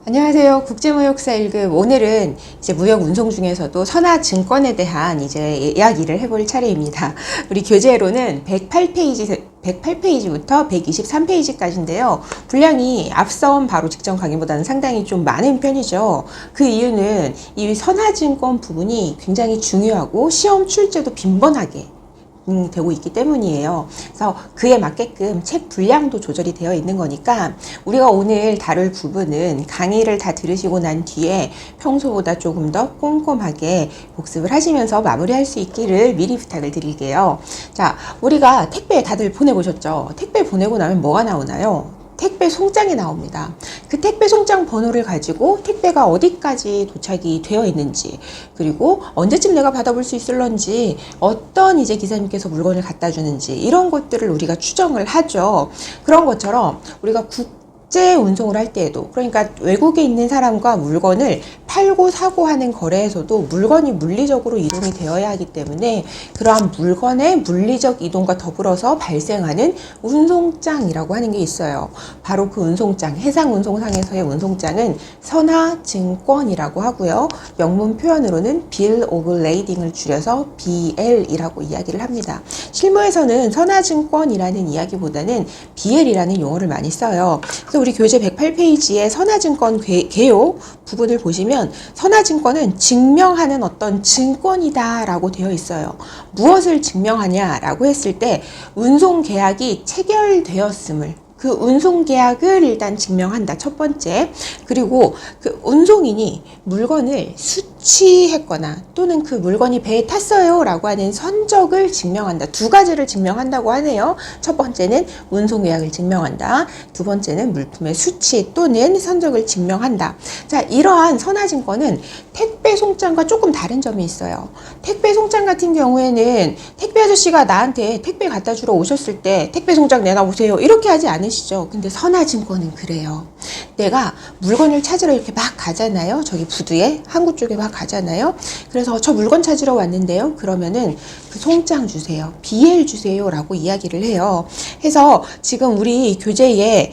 안녕하세요. 국제무역사 1급. 오늘은 이제 무역 운송 중에서도 선화증권에 대한 이제 이야기를 해볼 차례입니다. 우리 교재로는 108페이지부터 123페이지까지인데요. 분량이 앞선 바로 직전 강의보다는 상당히 좀 많은 편이죠. 그 이유는 이 선화증권 부분이 굉장히 중요하고 시험 출제도 빈번하게 되고 있기 때문이에요. 그래서 그에 맞게끔 책 분량도 조절이 되어 있는 거니까 우리가 오늘 다룰 부분은 강의를 다 들으시고 난 뒤에 평소보다 조금 더 꼼꼼하게 복습을 하시면서 마무리할 수 있기를 미리 부탁을 드릴게요. 자, 우리가 택배 다들 보내보셨죠? 택배 보내고 나면 뭐가 나오나요? 택배 송장이 나옵니다. 그 택배 송장 번호를 가지고 택배가 어디까지 도착이 되어 있는지, 그리고 언제쯤 내가 받아볼 수 있을런지, 어떤 이제 기사님께서 물건을 갖다 주는지, 이런 것들을 우리가 추정을 하죠. 그런 것처럼 우리가 국제 운송을 할 때에도, 그러니까 외국에 있는 사람과 물건을 팔고 사고 하는 거래에서도 물건이 물리적으로 이동이 되어야 하기 때문에 그러한 물건의 물리적 이동과 더불어서 발생하는 운송장이라고 하는 게 있어요. 바로 그 운송장, 해상운송상에서의 운송장은 선화증권이라고 하고요. 영문 표현으로는 Bill of Lading을 줄여서 BL이라고 이야기를 합니다. 실무에서는 선화증권이라는 이야기보다는 BL이라는 용어를 많이 써요. 그래서 우리 교재 108페이지에 선화증권 개요 부분을 보시면 선화증권은 증명하는 어떤 증권이다 라고 되어 있어요. 무엇을 증명하냐라고 했을 때 운송계약이 체결되었음을, 그 운송계약을 일단 증명한다. 첫 번째. 그리고 그 운송인이 물건을 수취했거나 또는 그 물건이 배에 탔어요 라고 하는 선적을 증명한다. 두 가지를 증명한다고 하네요. 첫 번째는 운송계약을 증명한다. 두 번째는 물품의 수취 또는 선적을 증명한다. 자, 이러한 선화증권은 택배 송장과 조금 다른 점이 있어요. 택배 송장 같은 경우에는 택배 아저씨가 나한테 택배 갖다 주러 오셨을 때 택배 송장 내놔보세요 이렇게 하지 않으시죠. 근데 선화증권은 그래요. 내가 물건을 찾으러 이렇게 막 가잖아요. 저기 부두에 항구 쪽에 막 가잖아요. 그래서 저 물건 찾으러 왔는데요. 그러면은 그 송장 주세요. BL 주세요 라고 이야기를 해요. 해서 지금 우리 교재에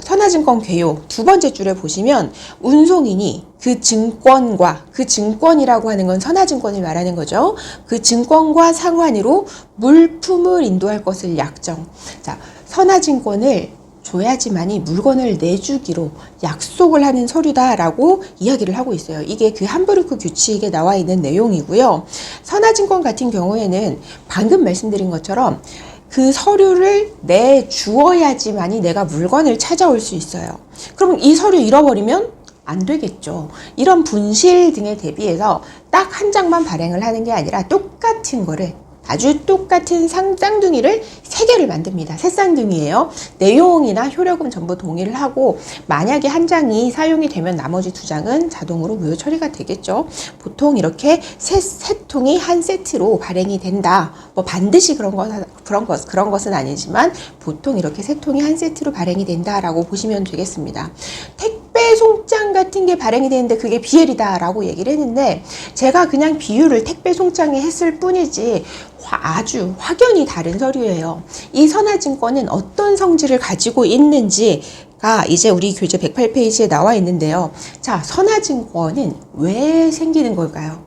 선화증권 개요 두 번째 줄에 보시면 운송인이 그 증권과, 그 증권이라고 하는 건 선화증권을 말하는 거죠. 그 증권과 상환으로 물품을 인도할 것을 약정. 자, 선화증권을 줘야지만이 물건을 내주기로 약속을 하는 서류다라고 이야기를 하고 있어요. 이게 그 함부르크 규칙에 나와 있는 내용이고요. 선화증권 같은 경우에는 방금 말씀드린 것처럼 그 서류를 내주어야지만이 내가 물건을 찾아올 수 있어요. 그럼 이 서류 잃어버리면 안 되겠죠. 이런 분실 등에 대비해서 딱 한 장만 발행을 하는 게 아니라 똑같은 거를, 아주 똑같은 쌍둥이를 3개를 만듭니다. 새 쌍둥이에요. 내용이나 효력은 전부 동의를 하고 만약에 한 장이 사용이 되면 나머지 2장은 자동으로 무효 처리가 되겠죠. 보통 이렇게 세 통이 한 세트로 발행이 된다. 뭐 반드시 그런 것은 아니지만 보통 이렇게 3통이 한 세트로 발행이 된다라고 보시면 되겠습니다. 택배 송장 같은 게 발행이 되는데 그게 BL이다 라고 얘기를 했는데 제가 그냥 비유를 택배 송장에 했을 뿐이지 아주 확연히 다른 서류예요. 이 선화증권은 어떤 성질을 가지고 있는지가 이제 우리 교재 108페이지에 나와 있는데요. 자, 선화증권은 왜 생기는 걸까요?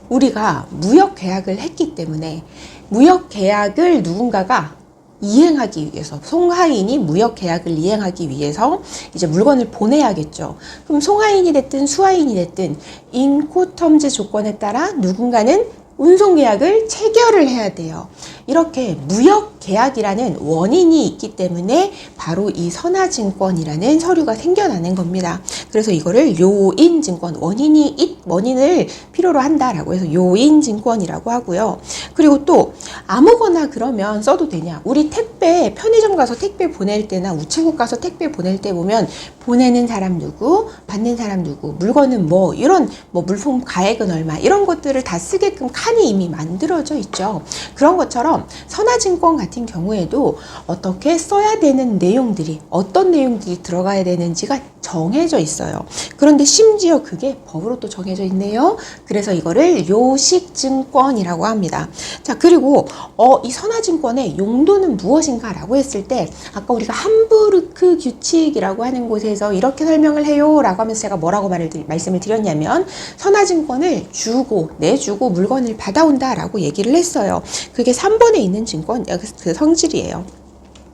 우리가 무역계약을 했기 때문에 무역계약을 누군가가 이행하기 위해서, 송하인이 무역계약을 이행하기 위해서 이제 물건을 보내야겠죠. 그럼 송하인이 됐든 수하인이 됐든 인코텀즈 조건에 따라 누군가는 운송계약을 체결을 해야 돼요. 이렇게 무역계약이라는 원인이 있기 때문에 바로 이 선화증권이라는 서류가 생겨나는 겁니다. 그래서 이거를 요인증권, 원인을 필요로 한다라고 해서 요인증권이라고 하고요. 그리고 또 아무거나 그러면 써도 되냐? 우리 택배, 편의점 가서 택배 보낼 때나 우체국 가서 택배 보낼 때 보면 보내는 사람 누구, 받는 사람 누구, 물건은 뭐, 이런 뭐 물품 가액은 얼마, 이런 것들을 다 쓰게끔 칸이 이미 만들어져 있죠. 그런 것처럼 선화증권 같은 경우에도 어떻게 써야 되는 내용들이, 어떤 내용들이 들어가야 되는지가 정해져 있어요. 그런데 심지어 그게 법으로 또 정해져 있네요. 그래서 이거를 요식증권이라고 합니다. 자, 그리고 이 이 선화증권의 용도는 무엇인가 라고 했을 때 아까 우리가 함부르크 규칙이라고 하는 곳에서 이렇게 설명을 해요 라고 하면서 제가 뭐라고 말씀을 드렸냐면 선화증권을 주고 내주고 물건을 받아온다 라고 얘기를 했어요. 그게 3번에 있는 증권 그 성질이에요.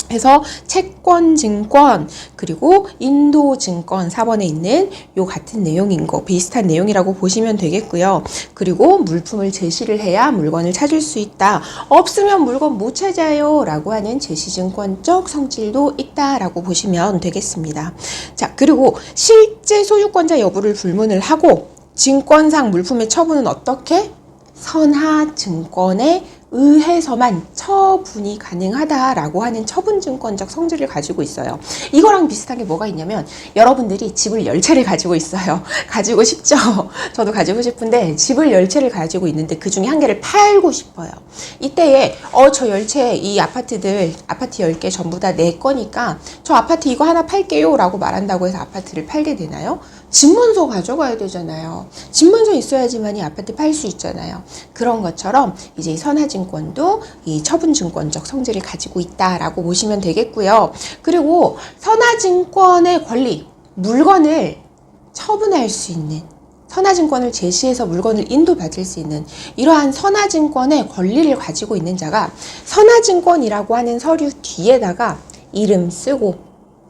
그래서 채권증권 그리고 인도증권 4번에 있는 요 같은 내용인 거 비슷한 내용이라고 보시면 되겠고요. 그리고 물품을 제시를 해야 물건을 찾을 수 있다. 없으면 물건 못 찾아요 라고 하는 제시증권적 성질도 있다라고 보시면 되겠습니다. 자, 그리고 실제 소유권자 여부를 불문을 하고 증권상 물품의 처분은 어떻게? 선화증권에 의해서만 처분이 가능하다라고 하는 처분증권적 성질을 가지고 있어요. 이거랑 비슷한 게 뭐가 있냐면 여러분들이 집을 10채를 가지고 있어요. 가지고 싶죠? 저도 가지고 싶은데 집을 10채를 가지고 있는데 그 중에 한 개를 팔고 싶어요. 이때에 저 10채 이 아파트 10개 전부 다 내 거니까 저 아파트 이거 하나 팔게요 라고 말한다고 해서 아파트를 팔게 되나요? 집문서 가져가야 되잖아요. 집문서 있어야지만 이 아파트 팔 수 있잖아요. 그런 것처럼 이제 이 선화증권도 이 처분증권적 성질을 가지고 있다라고 보시면 되겠고요. 그리고 선화증권의 권리, 물건을 처분할 수 있는 선화증권을 제시해서 물건을 인도받을 수 있는 이러한 선화증권의 권리를 가지고 있는 자가 선화증권이라고 하는 서류 뒤에다가 이름 쓰고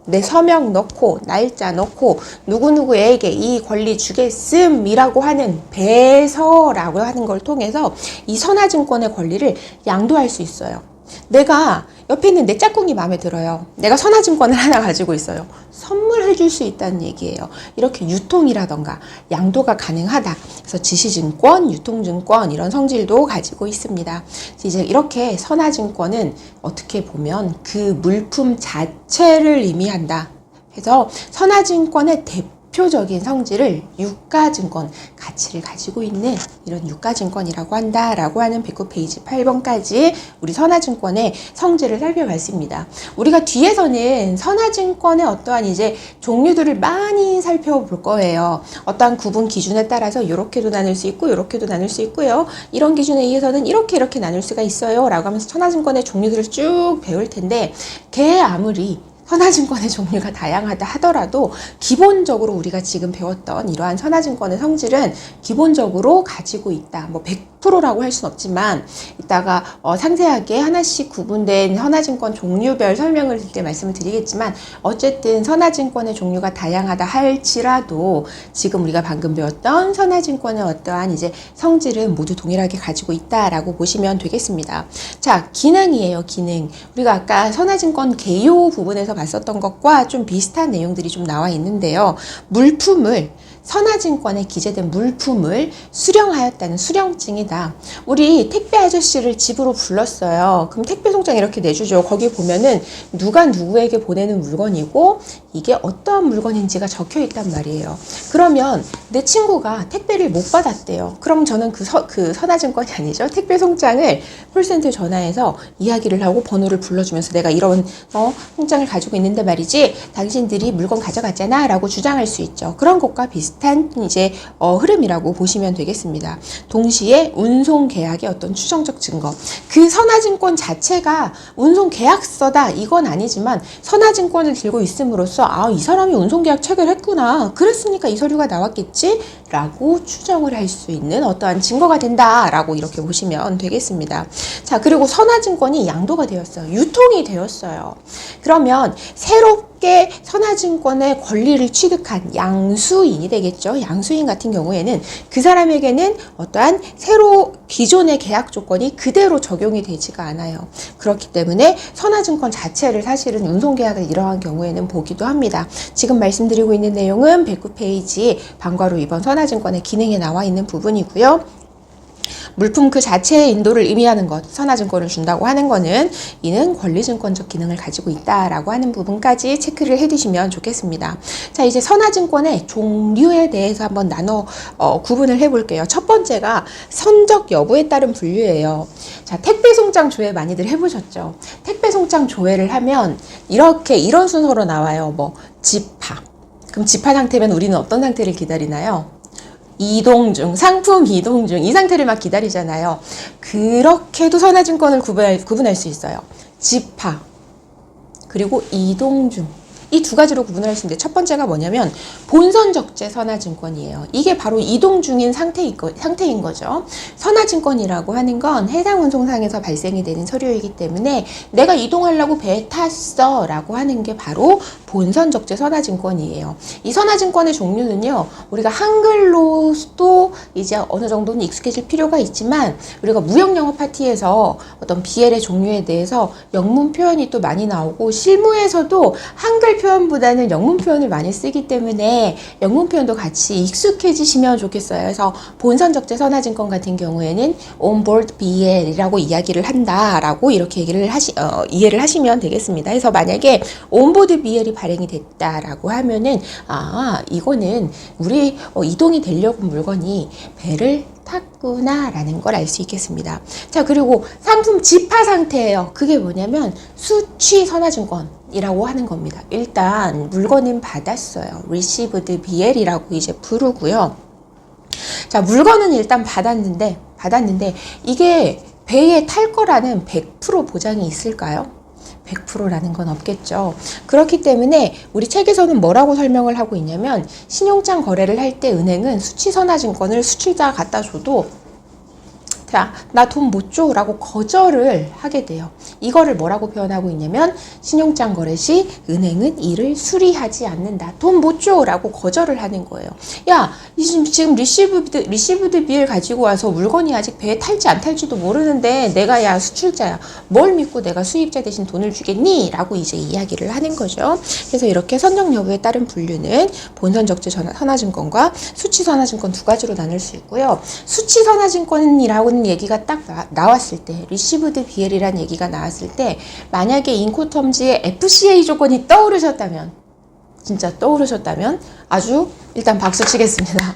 내 서명 넣고 날짜 넣고 누구누구에게 이 권리 주겠음이라고 하는 배서라고 하는 걸 통해서 이 선화증권의 권리를 양도할 수 있어요. 내가 옆에 있는 내 짝꿍이 마음에 들어요. 내가 선화증권을 하나 가지고 있어요. 선물해 줄 수 있다는 얘기예요. 이렇게 유통이라던가 양도가 가능하다. 그래서 지시증권, 유통증권 이런 성질도 가지고 있습니다. 이제 이렇게 선화증권은 어떻게 보면 그 물품 자체를 의미한다. 그래서 선화증권의 대표적인 성질을 유가증권, 가치를 가지고 있는 이런 유가증권이라고 한다라고 하는 109페이지 8번까지 우리 선화증권의 성질을 살펴봤습니다. 우리가 뒤에서는 선화증권의 어떠한 이제 종류들을 많이 살펴볼 거예요. 어떠한 구분 기준에 따라서 이렇게도 나눌 수 있고 이렇게도 나눌 수 있고요. 이런 기준에 의해서는 이렇게 나눌 수가 있어요 라고 하면서 선화증권의 종류들을 쭉 배울 텐데 걔 아무리 선화증권의 종류가 다양하다 하더라도 기본적으로 우리가 지금 배웠던 이러한 선화증권의 성질은 기본적으로 가지고 있다. 뭐 100%라고 할 수는 없지만 이따가 상세하게 하나씩 구분된 선화증권 종류별 설명을 드릴 때 말씀을 드리겠지만 어쨌든 선화증권의 종류가 다양하다 할지라도 지금 우리가 방금 배웠던 선화증권의 어떠한 이제 성질은 모두 동일하게 가지고 있다라고 보시면 되겠습니다. 자, 기능이에요. 기능. 우리가 아까 선화증권 개요 부분에서 봤었던 것과 좀 비슷한 내용들이 좀 나와 있는데요. 물품을 선화증권에 기재된 물품을 수령하였다는 수령증이다. 우리 택배 아저씨를 집으로 불렀어요. 그럼 택배 송장 이렇게 내주죠. 거기 보면은 누가 누구에게 보내는 물건이고 이게 어떠한 물건인지가 적혀 있단 말이에요. 그러면 내 친구가 택배를 못 받았대요. 그럼 저는 그 선화증권이 아니죠. 택배 송장을 콜센터에 전화해서 이야기를 하고 번호를 불러주면서 내가 이런 송장을 가지고 있는데 말이지 당신들이 물건 가져갔잖아 라고 주장할 수 있죠. 그런 것과 비슷한 이제 흐름이라고 보시면 되겠습니다. 동시에 운송 계약의 어떤 추정적 증거, 그 선화증권 자체가 운송 계약서다 이건 아니지만 선화증권을 들고 있음으로써 이 사람이 운송 계약 체결했구나, 그랬으니까 이 서류가 나왔겠지 라고 추정을 할 수 있는 어떠한 증거가 된다 라고 이렇게 보시면 되겠습니다. 자, 그리고 선화증권이 양도가 되었어요. 유통이 되었어요. 그러면 새롭게 선화증권의 권리를 취득한 양수인이 되겠죠. 양수인 같은 경우에는 그 사람에게는 어떠한 새로 기존의 계약 조건이 그대로 적용이 되지가 않아요. 그렇기 때문에 선화증권 자체를 사실은 운송계약을 이러한 경우에는 보기도 합니다. 지금 말씀드리고 있는 내용은 109페이지 방과후 2번 선화증권의 기능에 나와 있는 부분이고요. 물품 그 자체의 인도를 의미하는 것, 선화증권을 준다고 하는 거는 이는 권리증권적 기능을 가지고 있다라고 하는 부분까지 체크를 해두시면 좋겠습니다. 자, 이제 선화증권의 종류에 대해서 한번 구분을 해볼게요. 첫 번째가 선적 여부에 따른 분류예요. 자, 택배 송장 조회 많이들 해보셨죠? 택배 송장 조회를 하면 이런 순서로 나와요. 뭐 집하. 그럼 집하 상태면 우리는 어떤 상태를 기다리나요? 이동 중, 상품 이동 중, 이 상태를 막 기다리잖아요. 그렇게도 선화증권을 구분할 수 있어요. 집파, 그리고 이동 중. 이 두 가지로 구분할 수 있는데 첫 번째가 뭐냐면 본선 적재 선화증권이에요. 이게 바로 이동 중인 상태인 거죠. 선화증권이라고 하는 건 해상 운송상에서 발생이 되는 서류이기 때문에 내가 이동하려고 배에 탔어 라고 하는 게 바로 본선 적재 선화증권이에요. 이 선화증권의 종류는요, 우리가 한글로도 이제 어느 정도는 익숙해질 필요가 있지만 우리가 무역영어 파티에서 어떤 BL의 종류에 대해서 영문 표현이 또 많이 나오고 실무에서도 한글 표현보다는 영문 표현을 많이 쓰기 때문에 영문 표현도 같이 익숙해지시면 좋겠어요. 그래서 본선 적재 선화증권 같은 경우에는 onboard BL이라고 이야기를 한다라고 이렇게 이해를 하시면 되겠습니다. 그래서 만약에 onboard BL이 발행이 됐다라고 하면은 이거는 우리 이동이 되려고 물건이 배를 탔구나 라는 걸 알 수 있겠습니다. 자, 그리고 상품 집파 상태예요. 그게 뭐냐면 수취 선화증권이라고 하는 겁니다. 일단 물건은 받았어요. received BL이라고 이제 부르고요. 자, 물건은 일단 받았는데 이게 배에 탈 거라는 100% 보장이 있을까요? 100%라는 건 없겠죠. 그렇기 때문에 우리 책에서는 뭐라고 설명을 하고 있냐면 신용장 거래를 할 때 은행은 수취선화증권을 수출자가 갖다 줘도 자, 나 돈 못 줘 라고 거절을 하게 돼요. 이거를 뭐라고 표현하고 있냐면 신용장 거래 시 은행은 이를 수리하지 않는다. 돈 못 줘 라고 거절을 하는 거예요. 야, 지금 리시브드 비를 가지고 와서 물건이 아직 배에 탈지 안 탈지도 모르는데 내가 야 수출자야. 뭘 믿고 내가 수입자 대신 돈을 주겠니? 라고 이제 이야기를 하는 거죠. 그래서 이렇게 선정 여부에 따른 분류는 본선 적재 선화증권과 수취 선화증권 두 가지로 나눌 수 있고요. 수취 선화증권이라고 얘기가 딱 나왔을 때, received BL이라는 얘기가 나왔을 때 만약에 인코텀즈의 FCA 조건이 떠오르셨다면, 진짜 떠오르셨다면 아주 일단 박수 치겠습니다.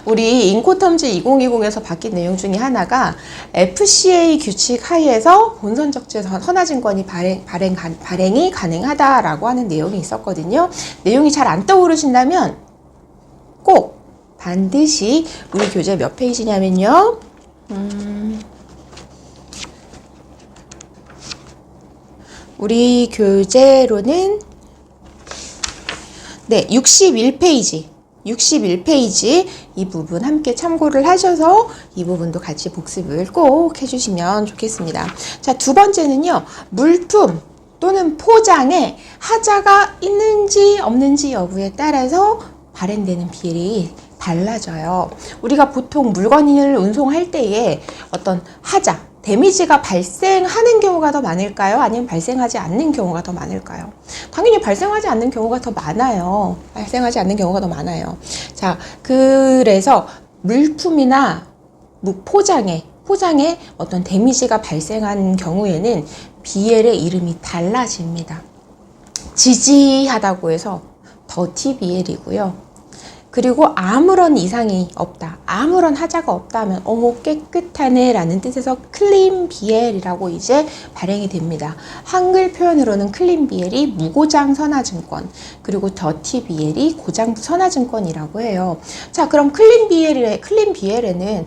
우리 인코텀즈 2020에서 바뀐 내용 중에 하나가 FCA 규칙 하에서 본선 적재 선화증권이 발행이 가능하다라고 하는 내용이 있었거든요. 내용이 잘 안 떠오르신다면 꼭 반드시 우리 교재 몇 페이지냐면요. 우리 교재로는 61페이지 이 부분 함께 참고를 하셔서 이 부분도 같이 복습을 꼭 해주시면 좋겠습니다. 자, 두 번째는요. 물품 또는 포장에 하자가 있는지 없는지 여부에 따라서 발행되는 BL이 달라져요. 우리가 보통 물건을 운송할 때에 어떤 하자, 데미지가 발생하는 경우가 더 많을까요? 아니면 발생하지 않는 경우가 더 많을까요? 당연히 발생하지 않는 경우가 더 많아요. 자, 그래서 물품이나 포장에 어떤 데미지가 발생한 경우에는 BL의 이름이 달라집니다. 지지하다고 해서 더티 BL이고요. 그리고 아무런 이상이 없다, 아무런 하자가 없다면 어머 깨끗하네 라는 뜻에서 클린 BL이라고 이제 발행이 됩니다. 한글 표현으로는 클린 BL이 무고장 선화증권, 그리고 더티 BL이 고장부 선화증권이라고 해요. 자, 그럼 클린 BL에는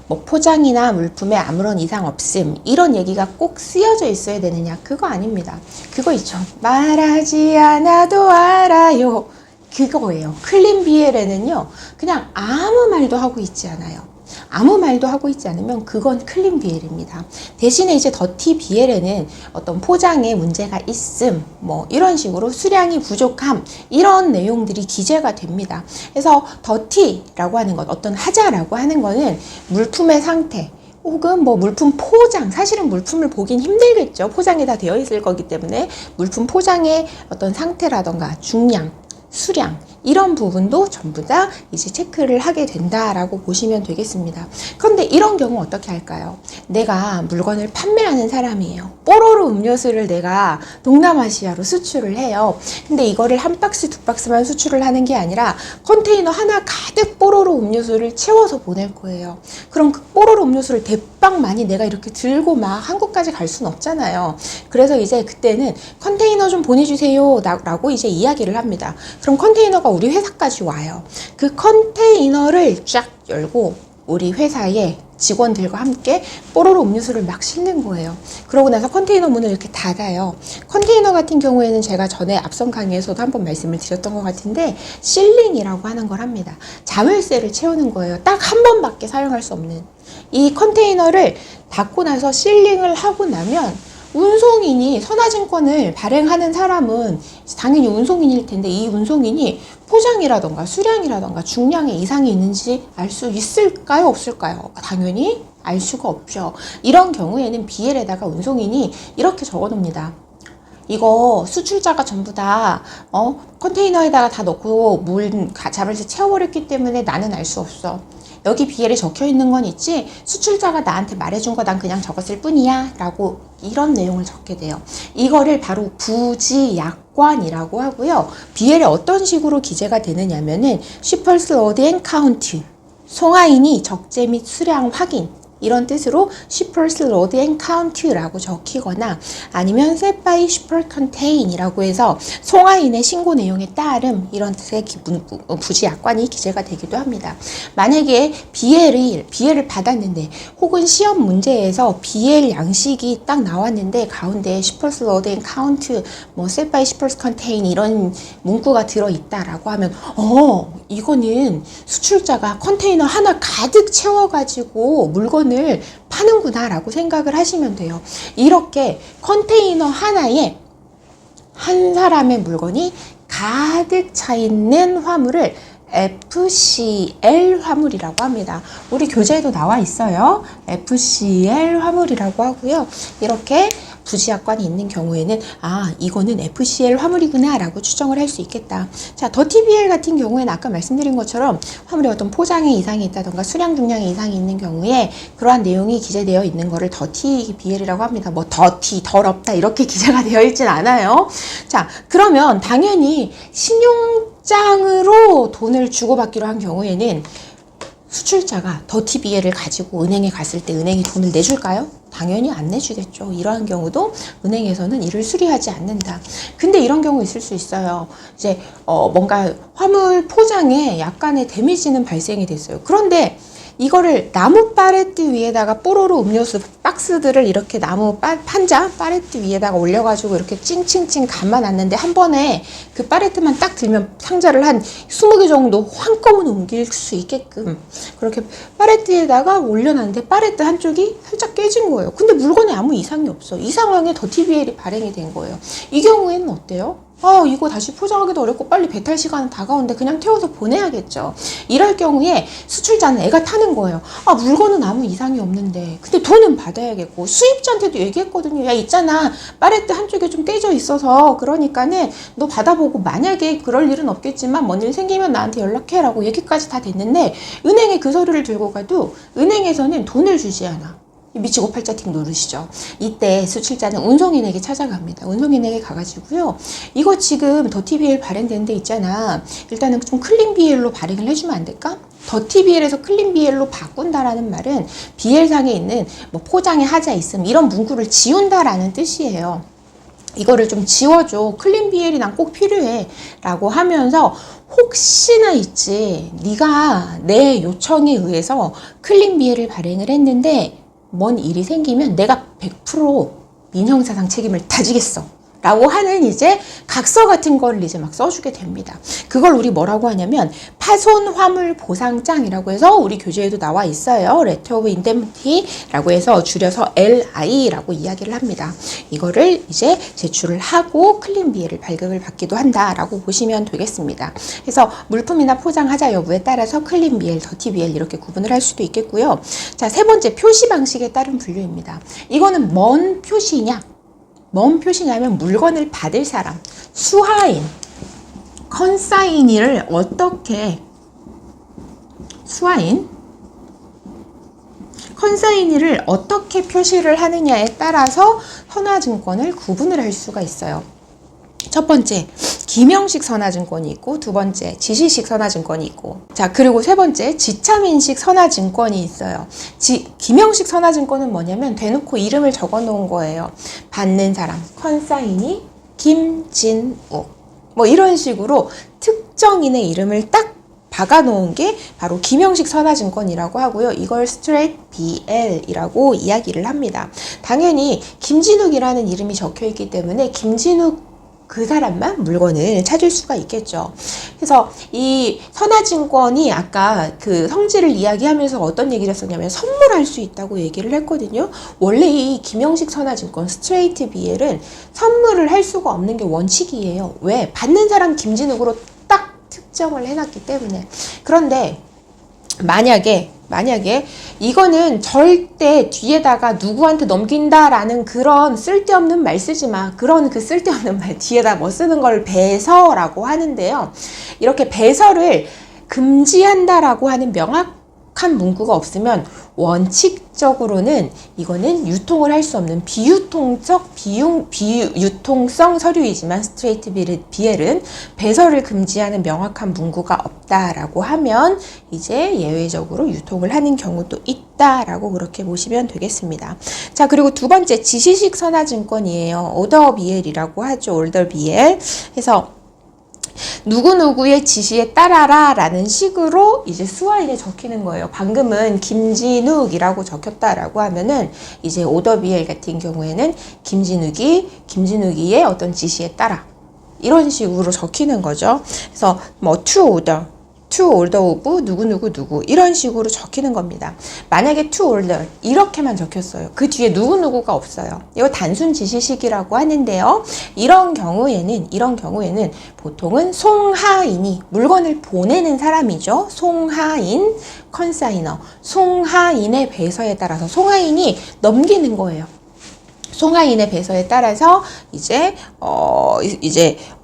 뭐 포장이나 물품에 아무런 이상 없음 이런 얘기가 꼭 쓰여져 있어야 되느냐? 그거 아닙니다. 그거 있죠. 말하지 않아도 알아요. 그거예요. 클린 BL에는요, 그냥 아무 말도 하고 있지 않아요. 아무 말도 하고 있지 않으면 그건 클린 BL입니다. 대신에 이제 더티 BL에는 어떤 포장에 문제가 있음, 뭐 이런 식으로 수량이 부족함, 이런 내용들이 기재가 됩니다. 그래서 더티라고 하는 것, 어떤 하자라고 하는 거는 물품의 상태, 혹은 뭐 물품 포장, 사실은 물품을 보긴 힘들겠죠. 포장이 다 되어 있을 거기 때문에 물품 포장의 어떤 상태라던가 중량, 수량 이런 부분도 전부 다 이제 체크를 하게 된다라고 보시면 되겠습니다. 그런데 이런 경우 어떻게 할까요? 내가 물건을 판매하는 사람이에요. 뽀로로 음료수를 내가 동남아시아로 수출을 해요. 근데 이거를 한 박스, 두 박스만 수출을 하는 게 아니라 컨테이너 하나 가득 뽀로로 음료수를 채워서 보낼 거예요. 그럼 그 뽀로로 음료수를 대박 많이 내가 이렇게 들고 막 한국까지 갈 수는 없잖아요. 그래서 이제 그때는 컨테이너 좀 보내주세요 라고 이제 이야기를 합니다. 그럼 컨테이너가 우리 회사까지 와요. 그 컨테이너를 쫙 열고 우리 회사에 직원들과 함께 뽀로로 음료수를 막 싣는 거예요. 그러고 나서 컨테이너 문을 이렇게 닫아요. 컨테이너 같은 경우에는 제가 전에 앞선 강의에서도 한번 말씀을 드렸던 것 같은데 실링이라고 하는 걸 합니다. 자물쇠를 채우는 거예요. 딱 한 번밖에 사용할 수 없는 이 컨테이너를 닫고 나서 실링을 하고 나면 운송인이 선화증권을 발행하는 사람은 당연히 운송인일 텐데 이 운송인이 포장이라던가 수량이라던가 중량에 이상이 있는지 알 수 있을까요? 없을까요? 당연히 알 수가 없죠. 이런 경우에는 BL에다가 운송인이 이렇게 적어 놓습니다. 이거 수출자가 전부 다 컨테이너에다가 다 넣고 자물쇠 채워버렸기 때문에 나는 알 수 없어. 여기 BL에 적혀 있는 건 있지 수출자가 나한테 말해준 거 난 그냥 적었을 뿐이야 라고 이런 내용을 적게 돼요. 이거를 바로 부지약관이라고 하고요. BL에 어떤 식으로 기재가 되느냐면은 Shippers Load and Count 송화인이 적재 및 수량 확인 이런 뜻으로 Shippers Load and Count라고 적히거나 아니면 Set by Shipper Contain이라고 해서 송화인의 신고 내용에 따름 이런 뜻의 부지약관이 기재가 되기도 합니다. 만약에 BL을 받았는데 혹은 시험 문제에서 BL 양식이 딱 나왔는데 가운데 Shippers Load and Count, Set by Shipper Contain 이런 문구가 들어있다라고 하면 이거는 수출자가 컨테이너 하나 가득 채워가지고 물건을 파는구나 라고 생각을 하시면 돼요. 이렇게 컨테이너 하나에 한 사람의 물건이 가득 차 있는 화물을 FCL 화물이라고 합니다. 우리 교재에도 나와 있어요. FCL 화물이라고 하고요. 이렇게 부지약관이 있는 경우에는 이거는 FCL 화물이구나 라고 추정을 할 수 있겠다. 자, 더티 BL 같은 경우에는 아까 말씀드린 것처럼 화물에 어떤 포장에 이상이 있다던가 수량 중량에 이상이 있는 경우에 그러한 내용이 기재되어 있는 거를 더티 BL이라고 합니다. 뭐 더티, 더럽다 이렇게 기재가 되어 있진 않아요. 자, 그러면 당연히 신용장으로 돈을 주고받기로 한 경우에는 수출자가 더티 BL을 가지고 은행에 갔을 때 은행이 돈을 내줄까요? 당연히 안 내주겠죠. 이러한 경우도 은행에서는 이를 수리하지 않는다. 근데 이런 경우 있을 수 있어요. 이제 뭔가 화물 포장에 약간의 데미지는 발생이 됐어요. 그런데 이거를 나무 팔레트 위에다가 뽀로로 음료수 박스들을 이렇게 나무 판자 팔레트 위에다가 올려가지고 이렇게 찡찡찡 감아놨는데 한 번에 그 팔레트만 딱 들면 상자를 한 20개 정도 한꺼번에 옮길 수 있게끔 그렇게 팔레트에다가 올려놨는데 팔레트 한쪽이 살짝 깨진 거예요. 근데 물건에 아무 이상이 없어. 이 상황에 더티 BL이 발행이 된 거예요. 이 경우에는 어때요? 이거 다시 포장하기도 어렵고 빨리 배탈 시간은 다가오는데 그냥 태워서 보내야겠죠. 이럴 경우에 수출자는 애가 타는 거예요. 물건은 아무 이상이 없는데 근데 돈은 받아야겠고 수입자한테도 얘기했거든요. 야 있잖아 팔레트 한쪽에 좀 깨져 있어서 그러니까는 너 받아보고 만약에 그럴 일은 없겠지만 뭔 일 생기면 나한테 연락해 라고 얘기까지 다 됐는데 은행에 그 서류를 들고 가도 은행에서는 돈을 주지 않아. 미치고 팔자팅 누르시죠. 이때 수출자는 운송인에게 찾아갑니다. 운송인에게 가가지고요. 이거 지금 더티 BL 발행된 데 있잖아. 일단은 좀 클린 BL로 발행을 해주면 안 될까? 더티 BL에서 클린 BL로 바꾼다라는 말은 BL상에 있는 뭐 포장에 하자 있음 이런 문구를 지운다라는 뜻이에요. 이거를 좀 지워줘. 클린 BL이 난 꼭 필요해. 라고 하면서 혹시나 있지. 네가 내 요청에 의해서 클린 BL을 발행을 했는데 뭔 일이 생기면 내가 100% 민형사상 책임을 다지겠어. 라고 하는 이제 각서 같은 걸 이제 막 써주게 됩니다. 그걸 우리 뭐라고 하냐면 파손 화물 보상장이라고 해서 우리 교재에도 나와 있어요. Letter of Indemnity라고 해서 줄여서 LI라고 이야기를 합니다. 이거를 이제 제출을 하고 클린 BL을 발급을 받기도 한다라고 보시면 되겠습니다. 그래서 물품이나 포장하자 여부에 따라서 클린 BL, 더티 BL 이렇게 구분을 할 수도 있겠고요. 자, 세 번째 표시 방식에 따른 분류입니다. 이거는 뭔 표시냐? 뭔 표시냐면 물건을 받을 사람, 수하인, 컨사이니를 어떻게 컨사이니를 어떻게 표시를 하느냐에 따라서 선화증권을 구분을 할 수가 있어요. 첫 번째, 기명식 선하증권이 있고, 두 번째 지시식 선하증권이 있고, 자, 그리고 세 번째 지참인식 선하증권이 있어요. 기명식 선하증권은 뭐냐면 대놓고 이름을 적어 놓은 거예요. 받는 사람, 컨사인이 김진욱, 뭐 이런 식으로 특정인의 이름을 딱 박아 놓은 게 바로 기명식 선하증권이라고 하고요. 이걸 straight BL이라고 이야기를 합니다. 당연히 김진욱이라는 이름이 적혀 있기 때문에 김진욱 그 사람만 물건을 찾을 수가 있겠죠. 그래서 이 선하증권이 아까 그 성질을 이야기하면서 어떤 얘기를 했었냐면 선물할 수 있다고 얘기를 했거든요. 원래 이 기명식 선하증권 스트레이트 BL은 선물을 할 수가 없는 게 원칙이에요. 왜? 받는 사람 김진욱으로 딱 특정을 해놨기 때문에. 그런데 만약에 이거는 절대 뒤에다가 누구한테 넘긴다라는 그런 쓸데없는 말 쓰지 마. 그런 그 쓸데없는 말 뒤에다 뭐 쓰는 걸 배서라고 하는데요. 이렇게 배서를 금지한다라고 하는 명확한 문구가 없으면 원칙적으로는 이거는 유통을 할 수 없는 비유통성 서류이지만 스트레이트 BL은 배설을 금지하는 명확한 문구가 없다라고 하면 이제 예외적으로 유통을 하는 경우도 있다라고 그렇게 보시면 되겠습니다. 자, 그리고 두 번째 지시식 선하증권이에요. order BL이라고 하죠. order BL. 해서 누구누구의 지시에 따라라 라는 식으로 이제 수화인에 적히는 거예요. 방금은 김진욱이라고 적혔다라고 하면은 이제 오더 BL 같은 경우에는 김진욱이의 어떤 지시에 따라 이런 식으로 적히는 거죠. 그래서 뭐 to order of 누구 이런 식으로 적히는 겁니다. 만약에 to order 이렇게만 적혔어요. 그 뒤에 누구누구가 없어요. 이거 단순 지시식이라고 하는데요. 이런 경우에는 보통은 송하인이 물건을 보내는 사람이죠. 송하인, 컨사이너, 송하인의 배서에 따라서 송하인이 넘기는 거예요. 송하인의 배서에 따라서 이제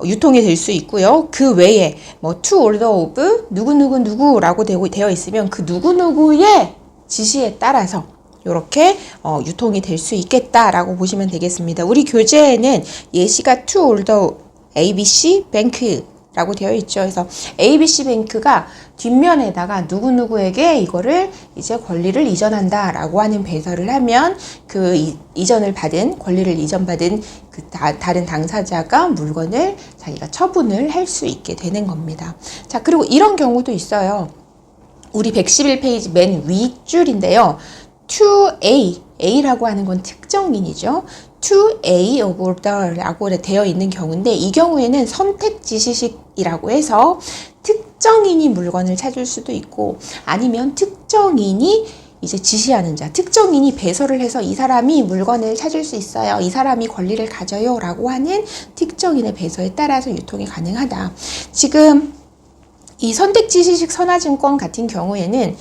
유통이 될 수 있고요. 그 외에 뭐 to order of 누구라고 되어 있으면 그 누구의 지시에 따라서 이렇게 유통이 될 수 있겠다라고 보시면 되겠습니다. 우리 교재에는 예시가 to order ABC 뱅크라고 되어 있죠. 그래서 ABC뱅크가 뒷면에다가 누구에게 이거를 이제 권리를 이전한다라고 하는 배설을 하면 그 권리를 이전받은 그 다른 당사자가 물건을 자기가 처분을 할 수 있게 되는 겁니다. 자, 그리고 이런 경우도 있어요. 우리 111페이지 맨 윗줄인데요. to A라고 하는 건 특정인이죠. to A of order라고 되어 있는 경우인데 이 경우에는 선택 지시식이라고 해서 특정인이 물건을 찾을 수도 있고 아니면 특정인이 이제 지시하는 자, 특정인이 배설을 해서 이 사람이 물건을 찾을 수 있어요. 이 사람이 권리를 가져요. 라고 하는 특정인의 배서에 따라서 유통이 가능하다. 지금 이 선택 지시식 선하증권 같은 경우에는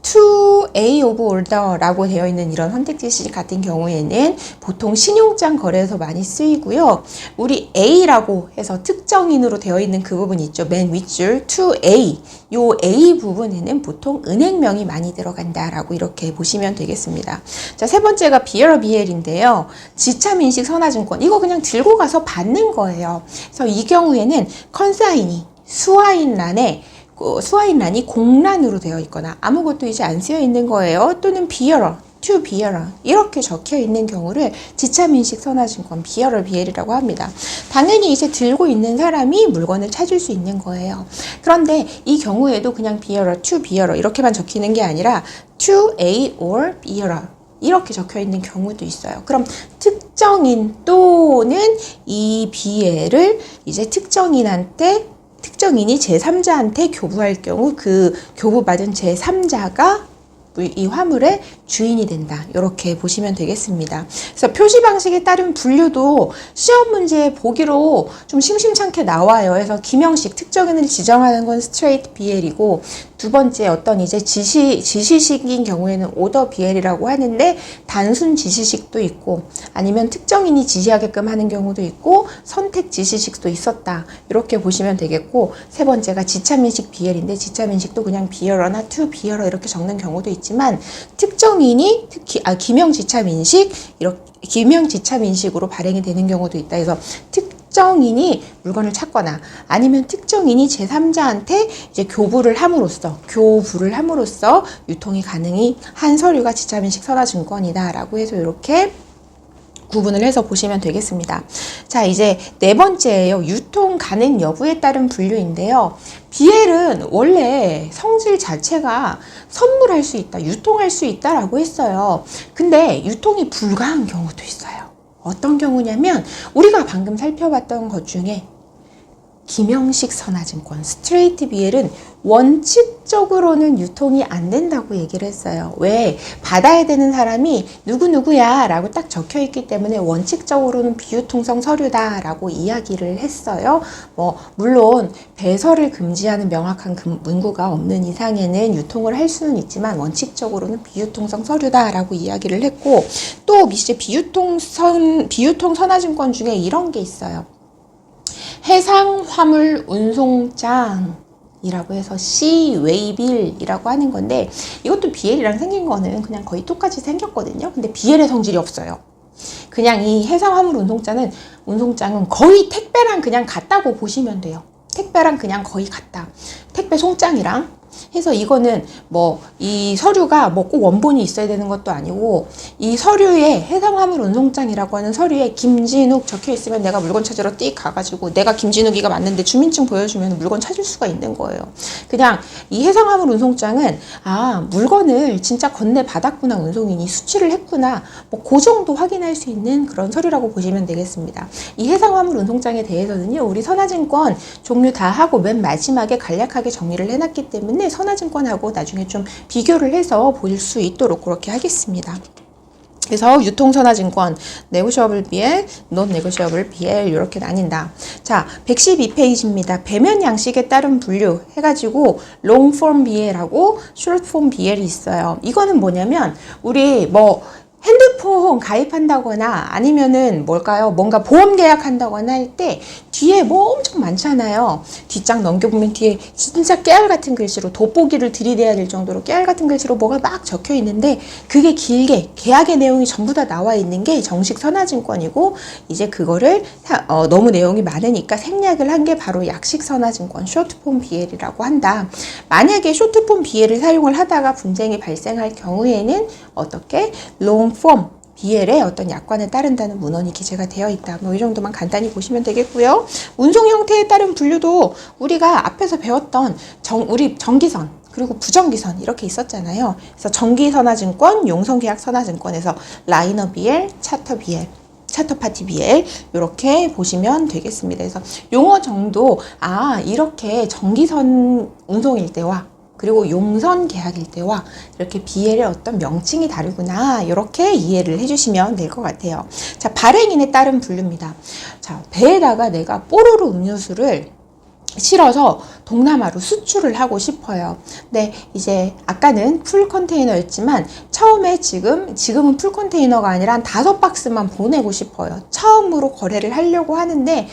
to A of order라고 되어 있는 이런 선택 지시식 같은 경우에는 보통 신용장 거래에서 많이 쓰이고요. 우리 A라고 해서 특정인으로 되어 있는 그 부분 있죠. 맨 윗줄 to A. 요 A 부분에는 보통 은행명이 많이 들어간다라고 이렇게 보시면 되겠습니다. 자, 세 번째가 bearer BL인데요. 지참인식 선하증권. 이거 그냥 들고 가서 받는 거예요. 그래서 이 경우에는 컨사인이 수화인란이 공란으로 되어 있거나 아무것도 이제 안 쓰여 있는 거예요. 또는 bearer, to bearer 이렇게 적혀 있는 경우를 지참인식 선하증권 bearer BL이라고 합니다. 당연히 이제 들고 있는 사람이 물건을 찾을 수 있는 거예요. 그런데 이 경우에도 그냥 bearer, to bearer 이렇게만 적히는 게 아니라 to A or bearer 이렇게 적혀 있는 경우도 있어요. 그럼 특정인 또는 이 BL을 이제 특정인이 제3자한테 교부할 경우 그 교부받은 제3자가 이 화물의 주인이 된다. 이렇게 보시면 되겠습니다. 그래서 표시 방식에 따른 분류도 시험 문제 보기로 좀 심심찮게 나와요. 그래서 기명식 특정인을 지정하는 건 스트레이트 BL이고 두 번째 어떤 이제 지시식인 경우에는 오더 BL이라고 하는데 단순 지시식도 있고 아니면 특정인이 지시하게끔 하는 경우도 있고 선택 지시식도 있었다. 이렇게 보시면 되겠고 세 번째가 지참인식 BL인데 지참인식도 그냥 bearer나 to bearer 이렇게 적는 경우도 있지만 특정인이 특히 기명지참인식 이렇게 기명지참인식으로 발행이 되는 경우도 있다. 그래서 특정인이 물건을 찾거나 아니면 특정인이 제3자한테 이제 교부를 함으로써 유통이 가능한 서류가 지자민식 선화증권이다라고 해서 이렇게 구분을 해서 보시면 되겠습니다. 자, 이제 네 번째예요. 유통 가능 여부에 따른 분류인데요. BL은 원래 성질 자체가 선물할 수 있다, 유통할 수 있다라고 했어요. 근데 유통이 불가한 경우도 있어요. 어떤 경우냐면 우리가 방금 살펴봤던 것 중에 김영식 선화증권, 스트레이트 BL은 원칙적으로는 유통이 안 된다고 얘기를 했어요. 왜? 받아야 되는 사람이 누구누구야 라고 딱 적혀 있기 때문에 원칙적으로는 비유통성 서류다 라고 이야기를 했어요. 물론 배설을 금지하는 명확한 문구가 없는 이상에는 유통을 할 수는 있지만 원칙적으로는 비유통성 서류다 라고 이야기를 했고, 또 이제 비유통 선화증권 중에 이런 게 있어요. 해상화물 운송장이라고 해서 C웨이빌이라고 하는 건데, 이것도 BL이랑 생긴 거는 그냥 거의 똑같이 생겼거든요. 근데 BL의 성질이 없어요. 그냥 이 해상화물 운송장은 거의 택배랑 그냥 같다고 보시면 돼요. 택배랑 그냥 거의 같다. 택배 송장이랑 해서 이거는 이 서류가 꼭 원본이 있어야 되는 것도 아니고, 이 서류에 해상화물 운송장이라고 하는 서류에 김진욱 적혀 있으면 내가 물건 찾으러 띡 가가지고 내가 김진욱이가 맞는데 주민증 보여주면 물건 찾을 수가 있는 거예요. 그냥 이 해상화물 운송장은 물건을 진짜 건네 받았구나, 운송인이 수취를 했구나, 그 정도 확인할 수 있는 그런 서류라고 보시면 되겠습니다. 이 해상화물 운송장에 대해서는요, 우리 선화증권 종류 다 하고 맨 마지막에 간략하게 정리를 해놨기 때문에 선화증권하고 나중에 좀 비교를 해서 볼 수 있도록 그렇게 하겠습니다. 그래서 유통선화증권, 네고시어블 BL, 논 네고시어블 BL 이렇게 나뉜다. 자, 112페이지입니다. 배면 양식에 따른 분류 해가지고 롱폼 BL하고 숏폼 BL이 있어요. 이거는 뭐냐면 우리 핸드폰 가입한다거나 아니면은 뭔가 보험 계약한다거나 할 때 뒤에 엄청 많잖아요. 뒷장 넘겨보면 뒤에 진짜 깨알 같은 글씨로, 돋보기를 들이대야 될 정도로 깨알 같은 글씨로 뭐가 막 적혀 있는데, 그게 길게 계약의 내용이 전부 다 나와 있는 게 정식 선화증권이고, 이제 그거를 너무 내용이 많으니까 생략을 한 게 바로 약식 선화증권, 쇼트폼 BL이라고 한다. 만약에 쇼트폼 BL을 사용을 하다가 분쟁이 발생할 경우에는 어떻게? 롱폼 BL의 어떤 약관에 따른다는 문헌이 기재가 되어 있다. 이 정도만 간단히 보시면 되겠고요. 운송 형태에 따른 분류도 우리가 앞에서 배웠던 우리 정기선 그리고 부정기선 이렇게 있었잖아요. 그래서 정기선화증권, 용선계약선화증권에서 라이너 BL, 차터 BL, 차터파티 BL 이렇게 보시면 되겠습니다. 그래서 용어 정도, 이렇게 정기선 운송일 때와 그리고 용선 계약일 때와 이렇게 BL의 어떤 명칭이 다르구나, 이렇게 이해를 해주시면 될 것 같아요. 자, 발행인에 따른 분류입니다. 자, 배에다가 내가 뽀로로 음료수를 실어서 동남아로 수출을 하고 싶어요. 네, 이제 아까는 풀 컨테이너였지만 처음에 지금은 풀 컨테이너가 아니라 한 5박스만 보내고 싶어요. 처음으로 거래를 하려고 하는데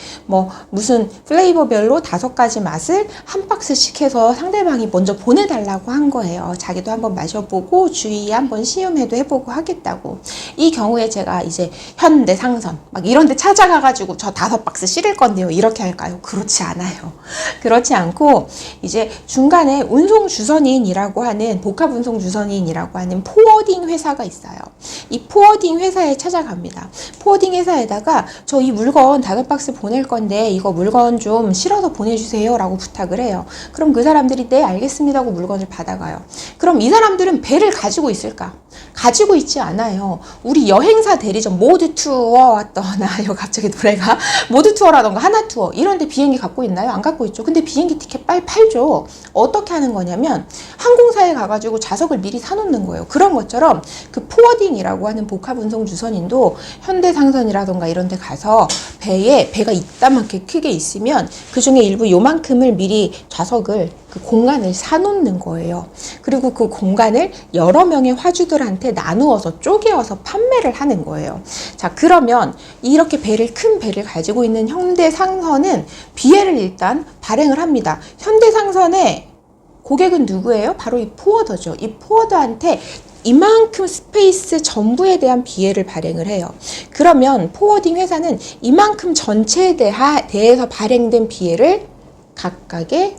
무슨 플레이버별로 5가지 맛을 한 박스씩 해서 상대방이 먼저 보내달라고 한 거예요. 자기도 한번 마셔보고 주위에 한번 시음회도 해보고 하겠다고. 이 경우에 제가 이제 현대상선 이런 데 찾아가가지고 저 5박스 실을 건데요, 이렇게 할까요? 그렇지 않아요. 그렇지 않고 이제 중간에 운송주선인이라고 하는, 복합운송주선인이라고 하는 포워딩 회사가 있어요. 이 포워딩 회사에 찾아갑니다. 포워딩 회사에다가 저 이 물건 5박스 보낼 건데 이거 물건 좀 실어서 보내주세요 라고 부탁을 해요. 그럼 그 사람들이 네 알겠습니다 하고 물건을 받아가요. 그럼 이 사람들은 배를 가지고 있을까? 가지고 있지 않아요. 우리 여행사 대리점 모드투어 왔더나 이거 갑자기 노래가 모드투어라던가 하나투어 이런 데 비행기 갖고 있나요? 안 갖고 있죠. 근데 비행기 티켓 빨리 팔죠. 어떻게 하는 거냐면 항공사에 가가지고 좌석을 미리 사놓는 거예요. 그런 것처럼 그 포워딩이라고 하는 복합운송 주선인도 현대상선이라던가 이런 데 가서 배가 이따만큼 크게 있으면 그 중에 일부 요만큼을 미리 좌석을, 그 공간을 사놓는 거예요. 그리고 그 공간을 여러 명의 화주들한테 나누어서 쪼개어서 판매를 하는 거예요. 자, 그러면 이렇게 큰 배를 가지고 있는 현대상선은 BL을 일단 발행을 합니다. 현대상선의 고객은 누구예요? 바로 이 포워더죠. 이 포워더한테 이만큼 스페이스 전부에 대한 BL을 발행을 해요. 그러면 포워딩 회사는 이만큼 전체에 대해서 발행된 BL을 각각의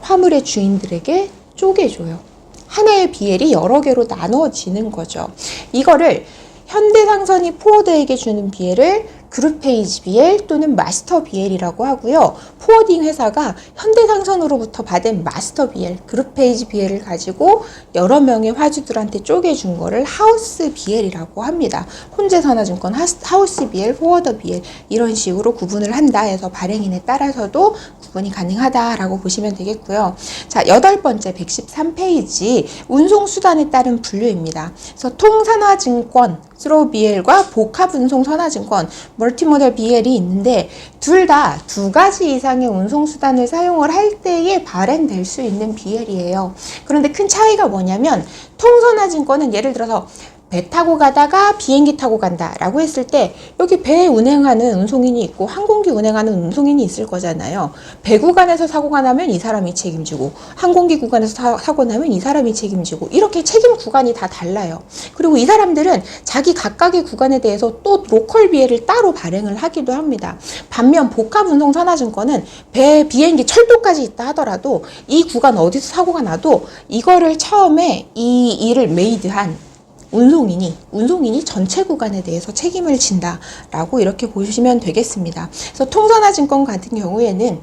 화물의 주인들에게 쪼개줘요. 하나의 BL이 여러 개로 나누어지는 거죠. 이거를 현대상선이 포워드에게 주는 BL을 그룹 페이지 BL 또는 마스터 BL이라고 하고요. 포워딩 회사가 현대상선으로부터 받은 마스터 BL, 그룹 페이지 BL을 가지고 여러 명의 화주들한테 쪼개준 거를 하우스 BL이라고 합니다. 혼재선화증권 하우스 BL, 포워더 BL 이런 식으로 구분을 한다 해서 발행인에 따라서도 구분이 가능하다라고 보시면 되겠고요. 자, 8번째 113페이지 운송수단에 따른 분류입니다. 그래서 통산화증권 스로우 BL과 복합운송선화증권 멀티모델 BL이 있는데 둘 다 2가지 이상의 운송수단을 사용을 할 때에 발행될 수 있는 BL이에요. 그런데 큰 차이가 뭐냐면 통선화증권은 예를 들어서 배 타고 가다가 비행기 타고 간다 라고 했을 때 여기 배 운행하는 운송인이 있고 항공기 운행하는 운송인이 있을 거잖아요. 배 구간에서 사고가 나면 이 사람이 책임지고 항공기 구간에서 사고 나면 이 사람이 책임지고 이렇게 책임 구간이 다 달라요. 그리고 이 사람들은 자기 각각의 구간에 대해서 또 로컬 BL을 따로 발행을 하기도 합니다. 반면 복합운송선화증권은 배, 비행기, 철도까지 있다 하더라도 이 구간 어디서 사고가 나도 이거를 처음에 이 일을 메이드한 운송인이 전체 구간에 대해서 책임을 진다라고 이렇게 보시면 되겠습니다. 그래서 통선화증권 같은 경우에는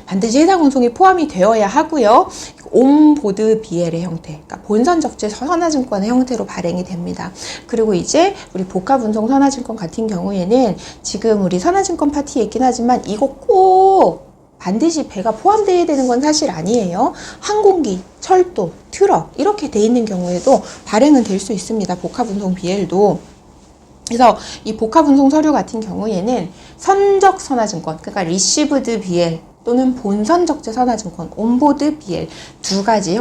반드시 해상 운송이 포함이 되어야 하고요. 온보드 BL의 형태, 그러니까 본선 적재 선화증권의 형태로 발행이 됩니다. 그리고 이제 우리 복합운송 선화증권 같은 경우에는 지금 우리 선화증권 파티에 있긴 하지만 이거 꼭 반드시 배가 포함되어야 되는 건 사실 아니에요. 항공기, 철도, 트럭 이렇게 돼 있는 경우에도 발행은 될 수 있습니다. 복합운송 BL도. 그래서 이 복합운송 서류 같은 경우에는 선적선화증권, 그러니까 리시브드 BL 또는 본선적재선화증권, 온보드 BL 두 가지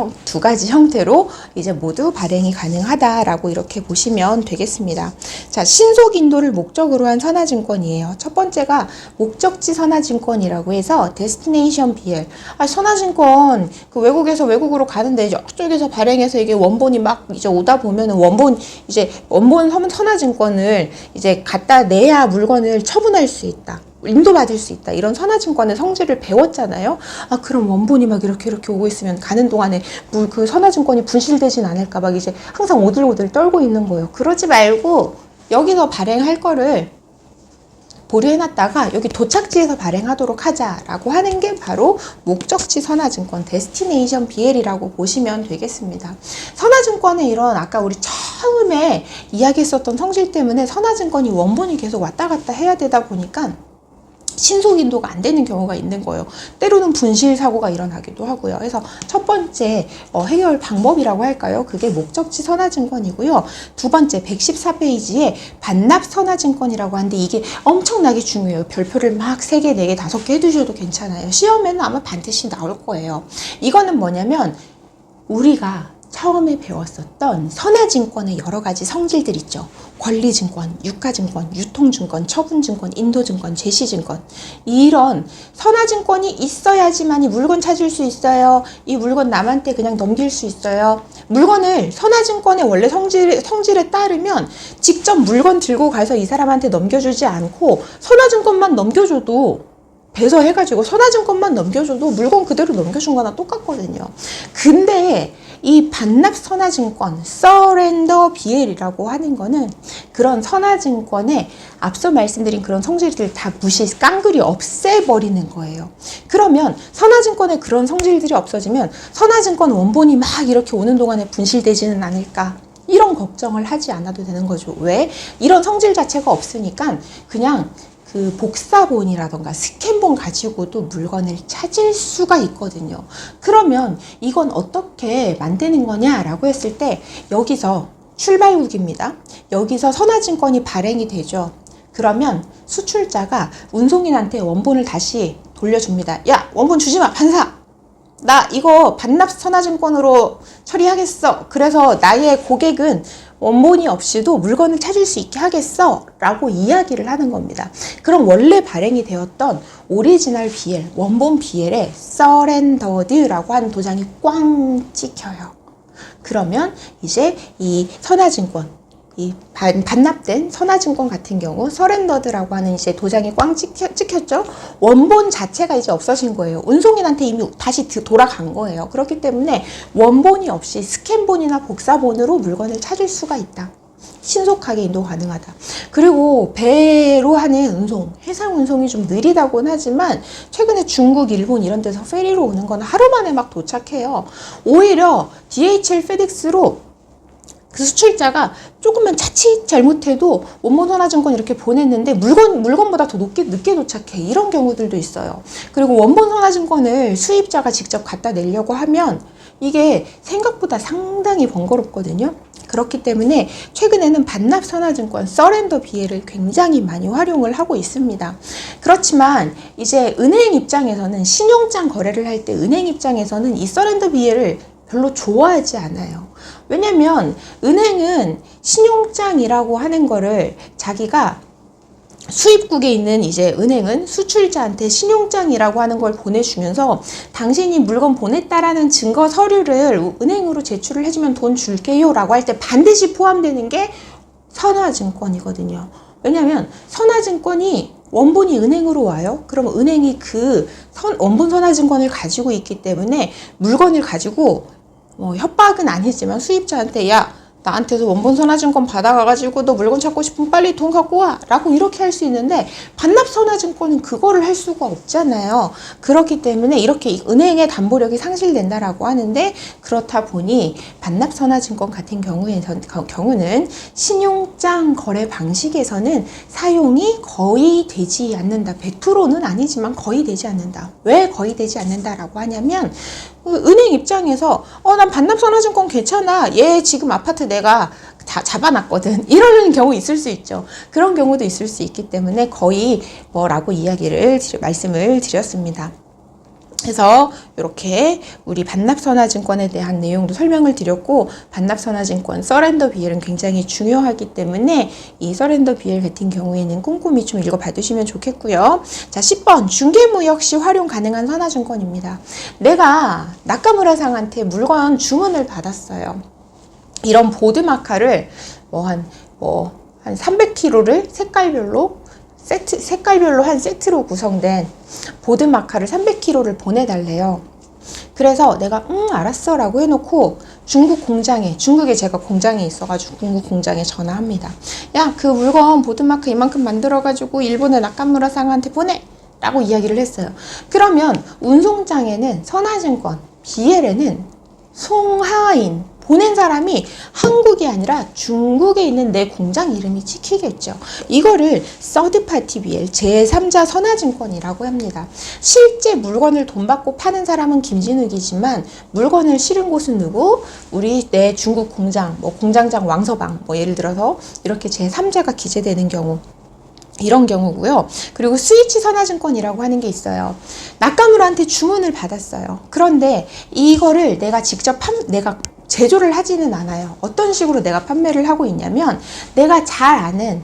형태로 이제 모두 발행이 가능하다라고 이렇게 보시면 되겠습니다. 자, 신속 인도를 목적으로 한 선화증권이에요. 첫 번째가 목적지 선화증권이라고 해서 데스티네이션 BL. 선화증권 그 외국에서 외국으로 가는데 저쪽에서 발행해서 이게 원본이 막 이제 오다 보면은 원본 선화증권을 이제 갖다 내야 물건을 처분할 수 있다. 인도받을 수 있다. 이런 선화증권의 성질을 배웠잖아요. 그럼 원본이 막 이렇게 오고 있으면 가는 동안에 그 선화증권이 분실되진 않을까 막 이제 항상 오들오들 떨고 있는 거예요. 그러지 말고 여기서 발행할 거를 보류해놨다가 여기 도착지에서 발행하도록 하자라고 하는 게 바로 목적지 선화증권 데스티네이션 BL이라고 보시면 되겠습니다. 선화증권의 이런 아까 우리 처음에 이야기했었던 성질 때문에 선화증권이 원본이 계속 왔다 갔다 해야 되다 보니까 신속 인도가 안 되는 경우가 있는 거예요. 때로는 분실 사고가 일어나기도 하고요. 그래서 첫 번째 해결 방법이라고 할까요? 그게 목적지 선화증권이고요. 두 번째 114페이지에 반납 선화증권이라고 하는데 이게 엄청나게 중요해요. 별표를 막 3개, 4개, 5개 해두셔도 괜찮아요. 시험에는 아마 반드시 나올 거예요. 이거는 뭐냐면 우리가 처음에 배웠었던 선화증권의 여러 가지 성질들 있죠. 권리증권, 유가증권, 유통증권, 처분증권, 인도증권, 제시증권 이런 선화증권이 있어야지만 이 물건 찾을 수 있어요. 이 물건 남한테 그냥 넘길 수 있어요. 물건을 선화증권의 원래 성질에 따르면 직접 물건 들고 가서 이 사람한테 넘겨주지 않고 선화증권만 넘겨줘도 배서해가지고 선화증권만 넘겨줘도 물건 그대로 넘겨준 거나 똑같거든요. 근데 이 반납 선화증권, 서렌더 BL이라고 하는 거는 그런 선화증권에 앞서 말씀드린 그런 성질들 다 깡그리 없애버리는 거예요. 그러면 선화증권에 그런 성질들이 없어지면 선화증권 원본이 막 이렇게 오는 동안에 분실되지는 않을까? 이런 걱정을 하지 않아도 되는 거죠. 왜? 이런 성질 자체가 없으니까 그냥 그 복사본이라던가 스캔본 가지고도 물건을 찾을 수가 있거든요. 그러면 이건 어떻게 만드는 거냐라고 했을 때 여기서 출발국입니다. 여기서 선화증권이 발행이 되죠. 그러면 수출자가 운송인한테 원본을 다시 돌려줍니다. 야, 원본 주지 마, 판사! 나 이거 반납 선화증권으로 처리하겠어. 그래서 나의 고객은 원본이 없이도 물건을 찾을 수 있게 하겠어 라고 이야기를 하는 겁니다. 그럼 원래 발행이 되었던 오리지널 BL, 원본 BL에 서렌더드라고 하는 도장이 꽝 찍혀요. 그러면 이제 이 선화증권, 이 반납된 선화증권 같은 경우 서렌더드라고 하는 이제 도장이 꽝 찍혔죠. 원본 자체가 이제 없어진 거예요. 운송인한테 이미 다시 돌아간 거예요. 그렇기 때문에 원본이 없이 스캔본이나 복사본으로 물건을 찾을 수가 있다. 신속하게 인도 가능하다. 그리고 배로 하는 운송, 해상 운송이 좀 느리다고는 하지만 최근에 중국, 일본 이런 데서 페리로 오는 건 하루 만에 막 도착해요. 오히려 DHL, 페덱스로 그 수출자가 조금만 자칫 잘못해도 원본 선화증권 이렇게 보냈는데 물건보다 더 늦게 도착해. 이런 경우들도 있어요. 그리고 원본 선화증권을 수입자가 직접 갖다 내려고 하면 이게 생각보다 상당히 번거롭거든요. 그렇기 때문에 최근에는 반납 선화증권, 서렌더 BL을 굉장히 많이 활용을 하고 있습니다. 그렇지만 이제 은행 입장에서는 신용장 거래를 할 때 은행 입장에서는 이 서렌더 BL을 별로 좋아하지 않아요. 왜냐면 은행은 신용장이라고 하는 거를 자기가 수입국에 있는 이제 은행은 수출자한테 신용장이라고 하는 걸 보내주면서 당신이 물건 보냈다라는 증거 서류를 은행으로 제출을 해주면 돈 줄게요 라고 할 때 반드시 포함되는 게 선화증권이거든요. 왜냐면 선화증권이 원본이 은행으로 와요. 그럼 은행이 그 원본 선화증권을 가지고 있기 때문에 물건을 가지고 협박은 아니지만 수입자한테 야 나한테서 원본 선화증권 받아가가지고 너 물건 찾고 싶으면 빨리 돈 갖고 와 라고 이렇게 할 수 있는데 반납 선화증권은 그거를 할 수가 없잖아요. 그렇기 때문에 이렇게 은행의 담보력이 상실된다라고 하는데 그렇다 보니 반납 선화증권 같은 경우는 신용장 거래 방식에서는 사용이 거의 되지 않는다. 100%는 아니지만 거의 되지 않는다. 왜 거의 되지 않는다라고 하냐면 은행 입장에서 난 반납선화증권 괜찮아. 얘 지금 아파트 내가 다 잡아놨거든. 이러는 경우 있을 수 있죠. 그런 경우도 있을 수 있기 때문에 거의 뭐라고 말씀을 드렸습니다. 그래서 이렇게 우리 반납선화증권에 대한 내용도 설명을 드렸고 반납선화증권 서렌더 BL은 굉장히 중요하기 때문에 이 서렌더 BL 같은 경우에는 꼼꼼히 좀 읽어봐두시면 좋겠고요. 자, 10번 중개무역 시 활용 가능한 선화증권입니다. 내가 나카무라상한테 물건 주문을 받았어요. 이런 보드마카를 한 300kg를 색깔별로 한 세트로 구성된 보드마카를 300kg를 보내달래요. 그래서 내가 알았어 라고 해놓고 중국에 제가 공장에 있어가지고 중국 공장에 전화합니다. 야, 그 물건 보드마카 이만큼 만들어가지고 일본의 나카무라상한테 보내! 라고 이야기를 했어요. 그러면 운송장에는 선화증권, BL에는 송하인 보낸 사람이 한국이 아니라 중국에 있는 내 공장 이름이 찍히겠죠. 이거를 서드파티 BL, 제3자 선화증권이라고 합니다. 실제 물건을 돈 받고 파는 사람은 김진욱이지만 물건을 실은 곳은 누구? 내 중국 공장, 공장장 왕서방, 예를 들어서 이렇게 제3자가 기재되는 경우. 이런 경우고요. 그리고 스위치 선화증권이라고 하는 게 있어요. 나카무라한테 주문을 받았어요. 그런데 이거를 내가 내가 제조를 하지는 않아요. 어떤 식으로 내가 판매를 하고 있냐면 내가 잘 아는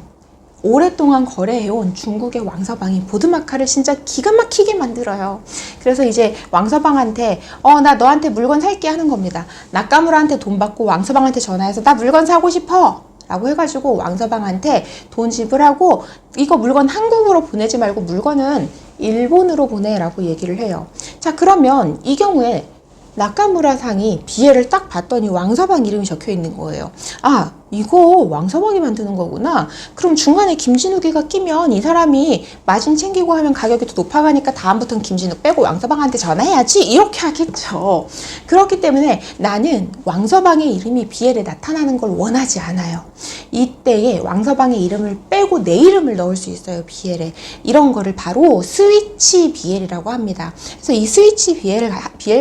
오랫동안 거래해온 중국의 왕서방이 보드마카를 진짜 기가 막히게 만들어요. 그래서 이제 왕서방한테 나 너한테 물건 살게 하는 겁니다. 나카무라한테 돈 받고 왕서방한테 전화해서 나 물건 사고 싶어 라고 해가지고 왕서방한테 돈 지불하고 이거 물건 한국으로 보내지 말고 물건은 일본으로 보내라고 얘기를 해요. 자, 그러면 이 경우에 나카무라상이 BL을 딱 봤더니 왕서방 이름이 적혀 있는 거예요. 아, 이거 왕서방이 만드는 거구나. 그럼 중간에 김진욱이가 끼면 이 사람이 마진 챙기고 하면 가격이 더 높아가니까 다음부터는 김진욱 빼고 왕서방한테 전화해야지 이렇게 하겠죠. 그렇기 때문에 나는 왕서방의 이름이 BL에 나타나는 걸 원하지 않아요. 이때에 왕서방의 이름을 빼고 내 이름을 넣을 수 있어요. BL에. 이런 거를 바로 스위치 BL이라고 합니다. 그래서 이 스위치 BL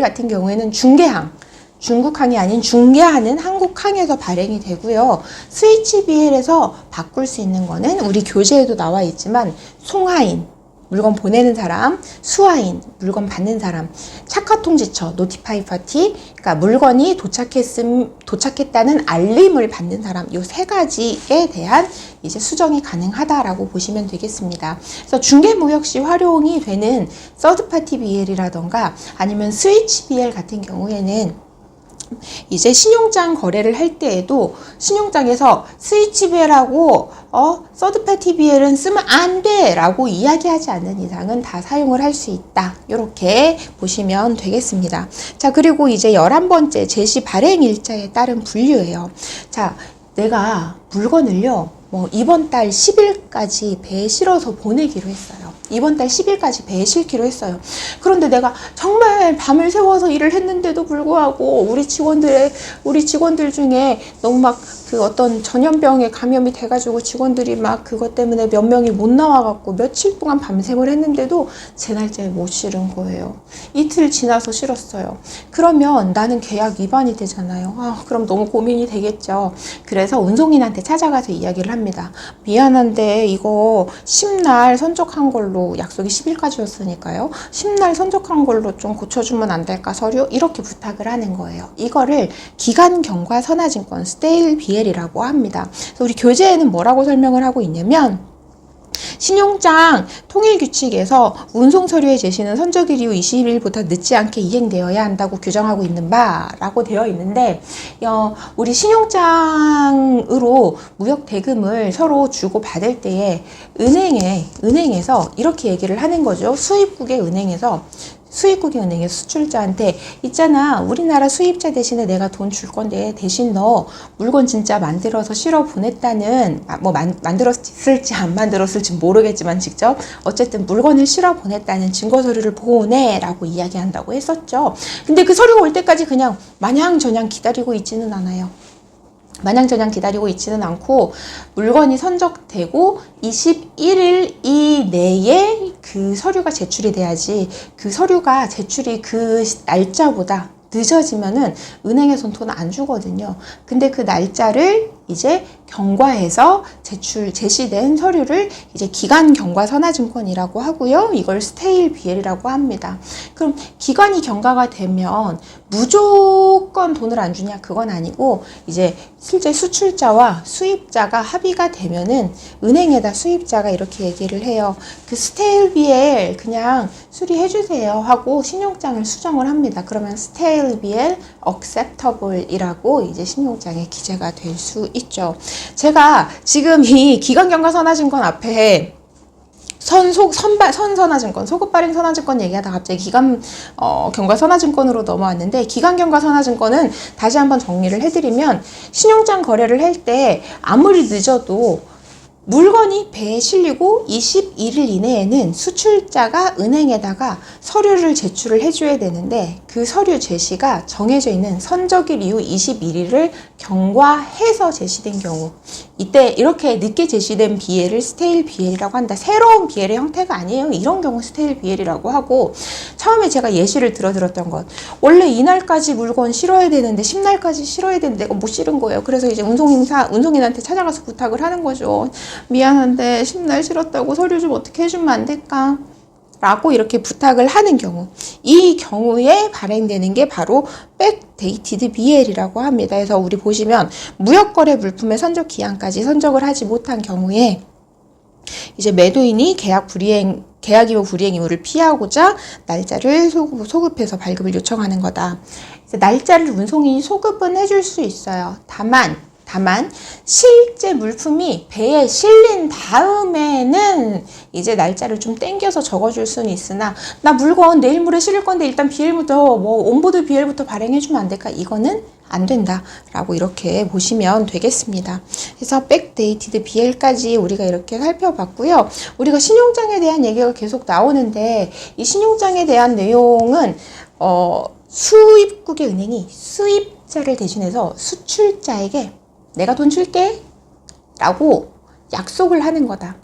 같은 경우에는 중국항이 아닌 중개하는 한국항에서 발행이 되고요. 스위치 BL에서 바꿀 수 있는 거는 우리 교재에도 나와 있지만 송하인, 물건 보내는 사람, 수하인, 물건 받는 사람, 착화통지처, 노티파이 파티, 그러니까 물건이 도착했다는 알림을 받는 사람, 요 세 가지에 대한 이제 수정이 가능하다라고 보시면 되겠습니다. 그래서 중개무역 시 활용이 되는 서드파티 BL이라던가 아니면 스위치 BL 같은 경우에는 이제 신용장 거래를 할 때에도 신용장에서 스위치벨하고 서드파티 BL은 쓰면 안 돼! 라고 이야기하지 않는 이상은 다 사용을 할 수 있다. 이렇게 보시면 되겠습니다. 자, 그리고 이제 11번째 제시 발행 일자에 따른 분류예요. 자, 내가 물건을요, 이번 달 10일까지 배에 실어서 보내기로 했어요. 이번 달 10일까지 배에 실기로 했어요. 그런데 내가 정말 밤을 새워서 일을 했는데도 불구하고 우리 직원들 중에 너무 막 그 어떤 전염병에 감염이 돼가지고 직원들이 막 그것 때문에 몇 명이 못 나와갖고 며칠 동안 밤샘을 했는데도 제 날짜에 못 실은 거예요. 이틀 지나서 실었어요. 그러면 나는 계약 위반이 되잖아요. 그럼 너무 고민이 되겠죠. 그래서 운송인한테 찾아가서 이야기를 합니다. 미안한데 이거 10날 선적한 걸로, 약속이 10일까지였으니까요. 10날 선적한 걸로 좀 고쳐주면 안 될까, 서류? 이렇게 부탁을 하는 거예요. 이거를 기간경과 선화증권, 스테일 BL이라고 합니다. 그래서 우리 교재에는 뭐라고 설명을 하고 있냐면, 신용장 통일규칙에서 운송서류의 제시는 선적일 이후 20일보다 늦지 않게 이행되어야 한다고 규정하고 있는 바라고 되어 있는데, 우리 신용장으로 무역 대금을 서로 주고 받을 때에 은행에서 이렇게 얘기를 하는 거죠. 수입국의 은행에서 수출자한테, 있잖아, 우리나라 수입자 대신에 내가 돈 줄 건데 대신 너 물건 진짜 만들어서 실어 보냈다는, 만들었을지 안 만들었을지 모르겠지만 직접 어쨌든 물건을 실어 보냈다는 증거 서류를 보내 라고 이야기한다고 했었죠. 근데 그 서류가 올 때까지 그냥 마냥저냥 기다리고 있지는 않아요. 마냥저냥 기다리고 있지는 않고, 물건이 선적되고 21일 이내에 그 서류가 제출이 돼야지, 그 서류가 제출이 그 날짜보다 늦어지면은 은행에선 돈 안 주거든요. 근데 그 날짜를 이제 경과해서 제시된 서류를 이제 기간 경과 선화증권이라고 하고요. 이걸 스테일 BL이라고 합니다. 그럼 기간이 경과가 되면 무조건 돈을 안 주냐? 그건 아니고, 이제 실제 수출자와 수입자가 합의가 되면은 은행에다 수입자가 이렇게 얘기를 해요. 그 스테일 BL 그냥 수리해 주세요 하고 신용장을 수정을 합니다. 그러면 스테일 BL acceptable이라고 이제 신용장에 기재가 될 수 있죠. 제가 지금 이 기간경과 선화증권 앞에 선선화증권, 소급발행 선화증권 얘기하다가 갑자기 경과 선화증권으로 넘어왔는데, 기간경과 선화증권은 다시 한번 정리를 해드리면, 신용장 거래를 할 때 아무리 늦어도 물건이 배에 실리고 21일 이내에는 수출자가 은행에다가 서류를 제출을 해줘야 되는데, 그 서류 제시가 정해져 있는 선적일 이후 21일을 경과해서 제시된 경우, 이때 이렇게 늦게 제시된 BL을 스테일 BL이라고 한다. 새로운 BL의 형태가 아니에요. 이런 경우 스테일 BL이라고 하고, 처음에 제가 예시를 들었던 것, 원래 이날까지 물건 실어야 되는데 10날까지 실어야 되는데 내가 못 실은 거예요. 그래서 이제 운송인한테 찾아가서 부탁을 하는 거죠. 미안한데 10날 실었다고 서류 좀 어떻게 해주면 안 될까? 라고 이렇게 부탁을 하는 경우, 이 경우에 발행되는 게 바로 백데이티드 BL이라고 합니다. 그래서 우리 보시면 무역거래 물품의 선적 기한까지 선적을 하지 못한 경우에 이제 매도인이 계약 이후 불이행 의무를 피하고자 날짜를 소급해서 발급을 요청하는 거다. 날짜를 운송인이 소급은 해줄 수 있어요. 다만 실제 물품이 배에 실린 다음에는 이제 날짜를 좀 땡겨서 적어줄 수는 있으나, 나 물건 내일 모레 실을 건데 일단 BL부터 온보드 BL부터 발행해주면 안 될까? 이거는 안 된다 라고 이렇게 보시면 되겠습니다. 그래서 백데이티드 BL까지 우리가 이렇게 살펴봤고요. 우리가 신용장에 대한 얘기가 계속 나오는데, 이 신용장에 대한 내용은 수입국의 은행이 수입자를 대신해서 수출자에게 내가 돈 줄게 라고 약속을 하는 거다.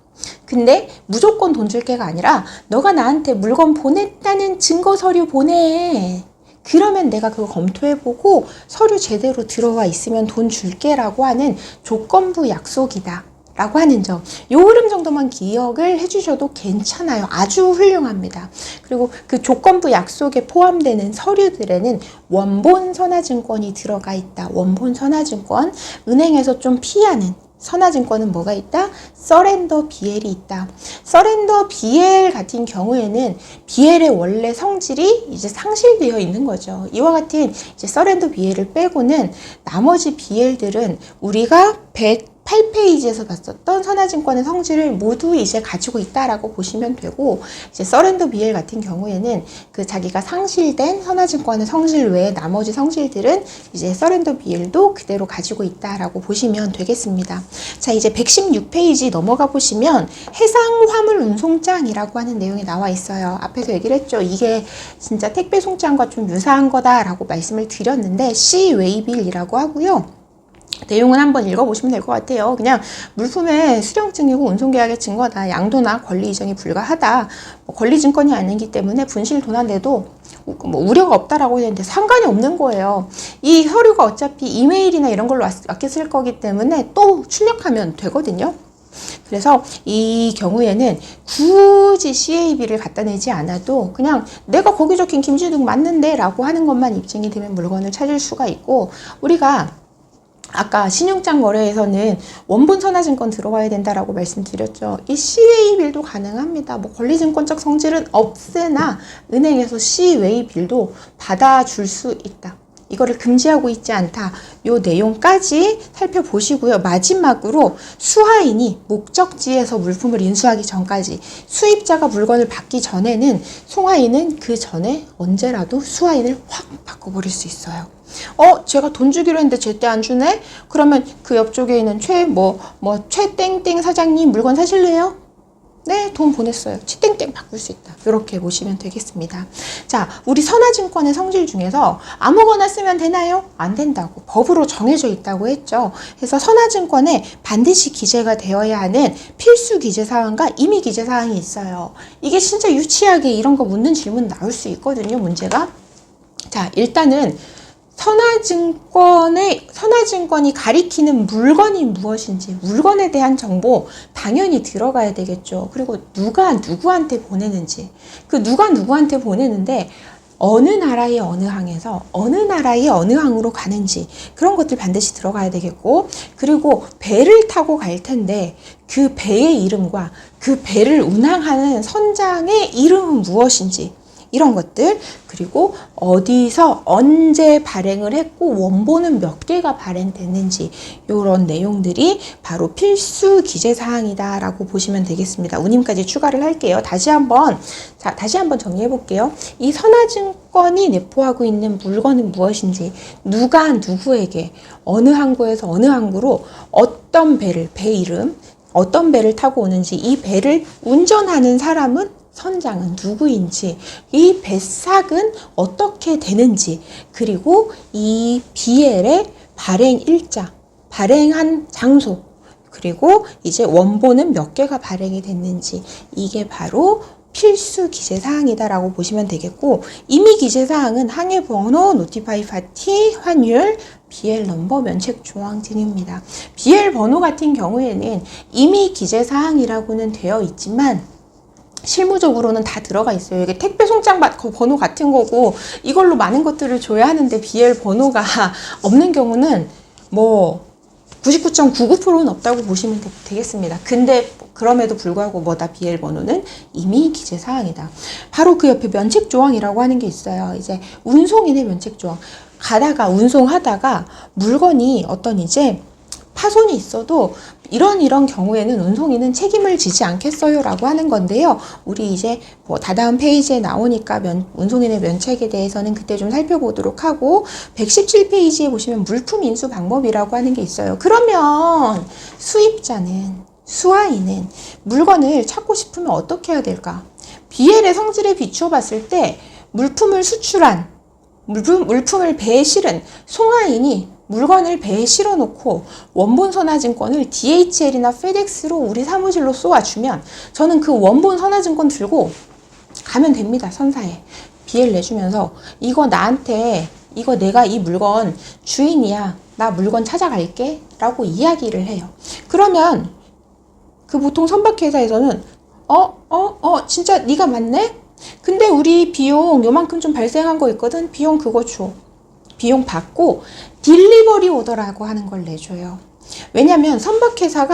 근데 무조건 돈 줄게가 아니라, 너가 나한테 물건 보냈다는 증거 서류 보내. 그러면 내가 그거 검토해보고 서류 제대로 들어와 있으면 돈 줄게 라고 하는 조건부 약속이다 라고 하는 점, 요 흐름 정도만 기억을 해주셔도 괜찮아요. 아주 훌륭합니다. 그리고 그 조건부 약속에 포함되는 서류들에는 원본 선화증권이 들어가 있다. 원본 선화증권, 은행에서 좀 피하는 선화증권은 뭐가 있다? 서렌더 BL이 있다. 서렌더 BL 같은 경우에는 BL의 원래 성질이 이제 상실되어 있는 거죠. 이와 같은 이제 서렌더 BL을 빼고는 나머지 BL들은 우리가 108페이지에서 봤었던 선화증권의 성질을 모두 이제 가지고 있다라고 보시면 되고, 이제 서렌더 BL 같은 경우에는 그 자기가 상실된 선화증권의 성질 외에 나머지 성질들은 이제 서렌더 BL도 그대로 가지고 있다라고 보시면 되겠습니다. 자, 이제 116페이지 넘어가 보시면 해상 화물 운송장이라고 하는 내용이 나와 있어요. 앞에서 얘기를 했죠. 이게 진짜 택배 송장과 좀 유사한 거다라고 말씀을 드렸는데, C웨이빌이라고 하고요. 내용은 한번 읽어보시면 될 것 같아요. 그냥 물품의 수령증이고 운송계약의 증거다. 양도나 권리 이전이 불가하다. 권리증권이 아니기 때문에 분실 도난돼도 우려가 없다라고 했는데 상관이 없는 거예요. 이 서류가 어차피 이메일이나 이런 걸로 맡겼을 거기 때문에 또 출력하면 되거든요. 그래서 이 경우에는 굳이 CAB를 갖다 내지 않아도 그냥 내가 거기 적힌 김진욱 맞는데 라고 하는 것만 입증이 되면 물건을 찾을 수가 있고, 우리가 아까 신용장 거래에서는 원본 선화증권 들어와야 된다라고 말씀드렸죠. 이 C웨이빌도 가능합니다. 뭐 권리증권적 성질은 없으나 은행에서 C웨이빌도 받아줄 수 있다. 이거를 금지하고 있지 않다. 요 내용까지 살펴보시고요. 마지막으로 수하인이 목적지에서 물품을 인수하기 전까지, 수입자가 물건을 받기 전에는 송하인은 그 전에 언제라도 수하인을 확 바꿔버릴 수 있어요. 제가 돈 주기로 했는데 제때 안 주네? 그러면 그 옆쪽에 있는 최땡땡 사장님 물건 사실래요? 네, 돈 보냈어요. 치땡땡 바꿀 수 있다. 이렇게 보시면 되겠습니다. 자, 우리 선화증권의 성질 중에서 아무거나 쓰면 되나요? 안 된다고. 법으로 정해져 있다고 했죠. 그래서 선화증권에 반드시 기재가 되어야 하는 필수 기재사항과 임의 기재사항이 있어요. 이게 진짜 유치하게 이런 거 묻는 질문 나올 수 있거든요, 문제가. 자, 일단은 선화증권이 가리키는 물건이 무엇인지, 물건에 대한 정보 당연히 들어가야 되겠죠. 그리고 누가 누구한테 보내는지, 그 누가 누구한테 보내는데 어느 나라의 어느 항에서 어느 나라의 어느 항으로 가는지, 그런 것들 반드시 들어가야 되겠고, 그리고 배를 타고 갈 텐데 그 배의 이름과 그 배를 운항하는 선장의 이름은 무엇인지, 이런 것들, 그리고 어디서 언제 발행을 했고 원본은 몇 개가 발행됐는지, 이런 내용들이 바로 필수 기재사항이다 라고 보시면 되겠습니다. 운임까지 추가를 할게요. 다시 한번 정리해 볼게요. 이 선화증권이 내포하고 있는 물건은 무엇인지, 누가 누구에게 어느 항구에서 어느 항구로 어떤 배를, 배 이름, 어떤 배를 타고 오는지, 이 배를 운전하는 사람은, 선장은 누구인지, 이 배삭은 어떻게 되는지, 그리고 이 BL의 발행 일자, 발행한 장소, 그리고 이제 원본은 몇 개가 발행이 됐는지, 이게 바로 필수 기재사항이다라고 보시면 되겠고, 임의 기재사항은 항해 번호, 노티파이 파티, 환율, BL 넘버, 면책 조항 등입니다. BL 번호 같은 경우에는 임의 기재사항이라고는 되어 있지만 실무적으로는 다 들어가 있어요. 이게 택배 송장 번호 같은 거고, 이걸로 많은 것들을 줘야 하는데 BL 번호가 없는 경우는 뭐 99.99%는 없다고 보시면 되겠습니다. 근데 그럼에도 불구하고 BL 번호는 이미 기재사항이다. 바로 그 옆에 면책조항이라고 하는 게 있어요. 이제 운송인의 면책조항. 운송하다가 물건이 어떤 이제 파손이 있어도 이런 경우에는 운송인은 책임을 지지 않겠어요 라고 하는 건데요. 우리 이제 다다음 페이지에 나오니까 운송인의 면책에 대해서는 그때 좀 살펴보도록 하고, 117페이지에 보시면 물품 인수 방법이라고 하는 게 있어요. 그러면 수하인은 물건을 찾고 싶으면 어떻게 해야 될까? BL의 성질에 비추어 봤을 때 물품을 배에 실은 송하인이 물건을 배에 실어놓고 원본 선화증권을 DHL이나 FedEx로 우리 사무실로 쏘아주면, 저는 그 원본 선화증권 들고 가면 됩니다. 선사에 BL 내주면서 이거 내가 이 물건 주인이야, 나 물건 찾아갈게 라고 이야기를 해요. 그러면 그 보통 선박회사에서는 진짜 네가 맞네? 근데 우리 비용 요만큼 좀 발생한 거 있거든? 비용 그거 줘. 비용 받고 딜리버리 오더라고 하는 걸 내줘요. 왜냐면 선박회사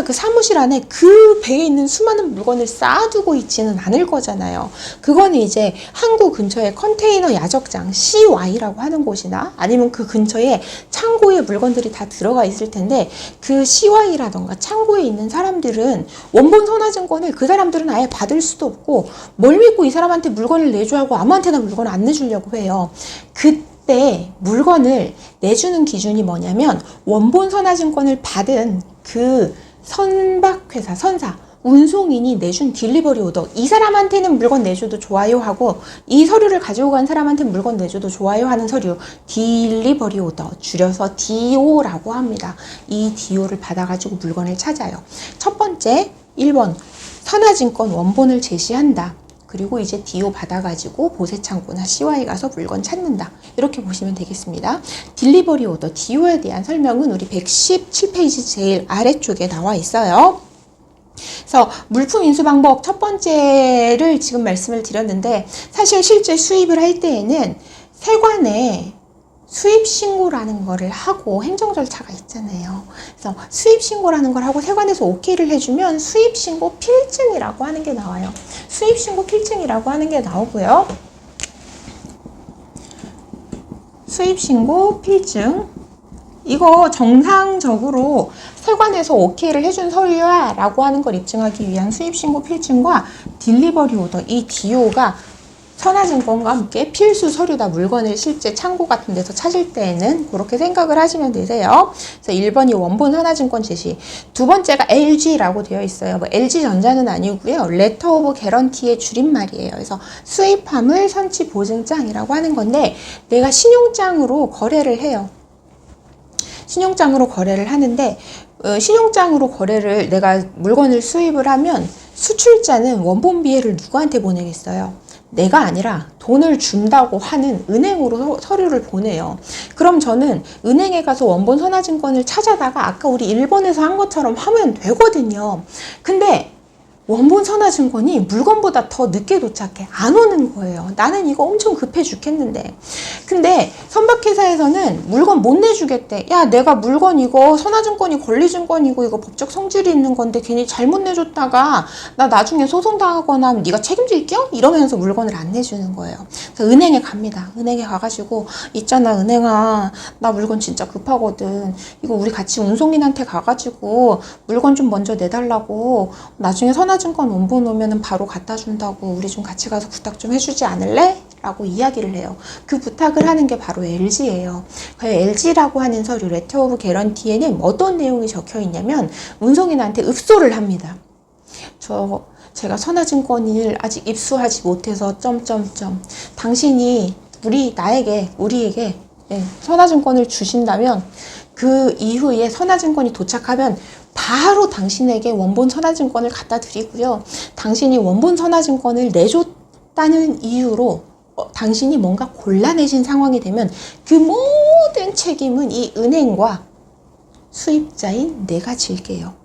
그 사무실 안에 그 배에 있는 수많은 물건을 쌓아두고 있지는 않을 거잖아요. 그거는 이제 항구 근처에 컨테이너 야적장 CY라고 하는 곳이나 아니면 그 근처에 창고에 물건들이 다 들어가 있을 텐데, 그 CY라던가 창고에 있는 사람들은 원본 선화증권을 그 사람들은 아예 받을 수도 없고, 뭘 믿고 이 사람한테 물건을 내줘 하고 아무한테나 물건을 안 내주려고 해요. 그때 물건을 내주는 기준이 뭐냐면, 원본 선화증권을 받은 그 선박회사, 선사, 운송인이 내준 딜리버리 오더, 이 사람한테는 물건 내줘도 좋아요 하고 이 서류를 가지고 간 사람한테 물건 내줘도 좋아요 하는 서류, 딜리버리 오더, 줄여서 DO라고 합니다. 이 DO를 받아가지고 물건을 찾아요. 첫 번째, 1번 선화증권 원본을 제시한다. 그리고 이제 DO 받아가지고 보세창고나 CY 가서 물건 찾는다. 이렇게 보시면 되겠습니다. 딜리버리 오더, DO에 대한 설명은 우리 117페이지 제일 아래쪽에 나와 있어요. 그래서 물품 인수 방법 첫 번째를 지금 말씀을 드렸는데, 사실 실제 수입을 할 때에는 세관에 수입 신고라는 거를 하고 행정 절차가 있잖아요. 그래서 수입 신고라는 걸 하고 세관에서 오케이를 해주면 수입 신고 필증이라고 하는 게 나와요. 수입 신고 필증이라고 하는 게 나오고요. 수입 신고 필증, 이거 정상적으로 세관에서 오케이를 해준 서류야 라고 하는 걸 입증하기 위한 수입신고 필증과 딜리버리 오더, 이 DO가 선화증권과 함께 필수 서류다. 물건을 실제 창고 같은 데서 찾을 때에는 그렇게 생각을 하시면 되세요. 그래서 1번이 원본 선화증권 제시, 두 번째가 LG라고 되어 있어요. 뭐 LG전자는 아니고요. 레터 오브 개런티의 줄임말이에요. 그래서 수입 화물 선취 보증장이라고 하는 건데, 내가 신용장으로 거래를 해요. 신용장으로 거래를 하는데, 신용장으로 거래를, 내가 물건을 수입을 하면 수출자는 원본비해를 누구한테 보내겠어요? 내가 아니라 돈을 준다고 하는 은행으로 서류를 보내요. 그럼 저는 은행에 가서 원본 선화증권을 찾아다가 아까 우리 1번에서 한 것처럼 하면 되거든요. 근데 원본 선화증권이 물건보다 더 늦게 도착해. 안 오는 거예요. 나는 이거 엄청 급해 죽겠는데. 근데 선박회사에서는 물건 못 내주겠대. 야, 내가 물건 이거 선화증권이 권리증권이고 이거 법적 성질이 있는 건데 괜히 잘못 내줬다가 나 나중에 소송당하거나 하면 네가 책임질겨? 이러면서 물건을 안 내주는 거예요. 그래서 은행에 갑니다. 은행에 가가지고, 있잖아 은행아, 나 물건 진짜 급하거든. 이거 우리 같이 운송인한테 가가지고 물건 좀 먼저 내달라고, 나중에 선화증권 원본 오면은 바로 갖다 준다고, 우리 좀 같이 가서 부탁 좀 해주지 않을래? 라고 이야기를 해요. 그 부탁을 하는 게 바로 LG예요. 그 LG라고 하는 서류, 레터 오브 개런티에는 어떤 내용이 적혀 있냐면, 운송인한테 읍소를 합니다. 제가 선화증권을 아직 입수하지 못해서 당신이 우리에게 선화증권을 주신다면, 그 이후에 선화증권이 도착하면 바로 당신에게 원본 선화증권을 갖다 드리고요. 당신이 원본 선화증권을 내줬다는 이유로 당신이 뭔가 곤란해진 상황이 되면 그 모든 책임은 이 은행과 수입자인 내가 질게요.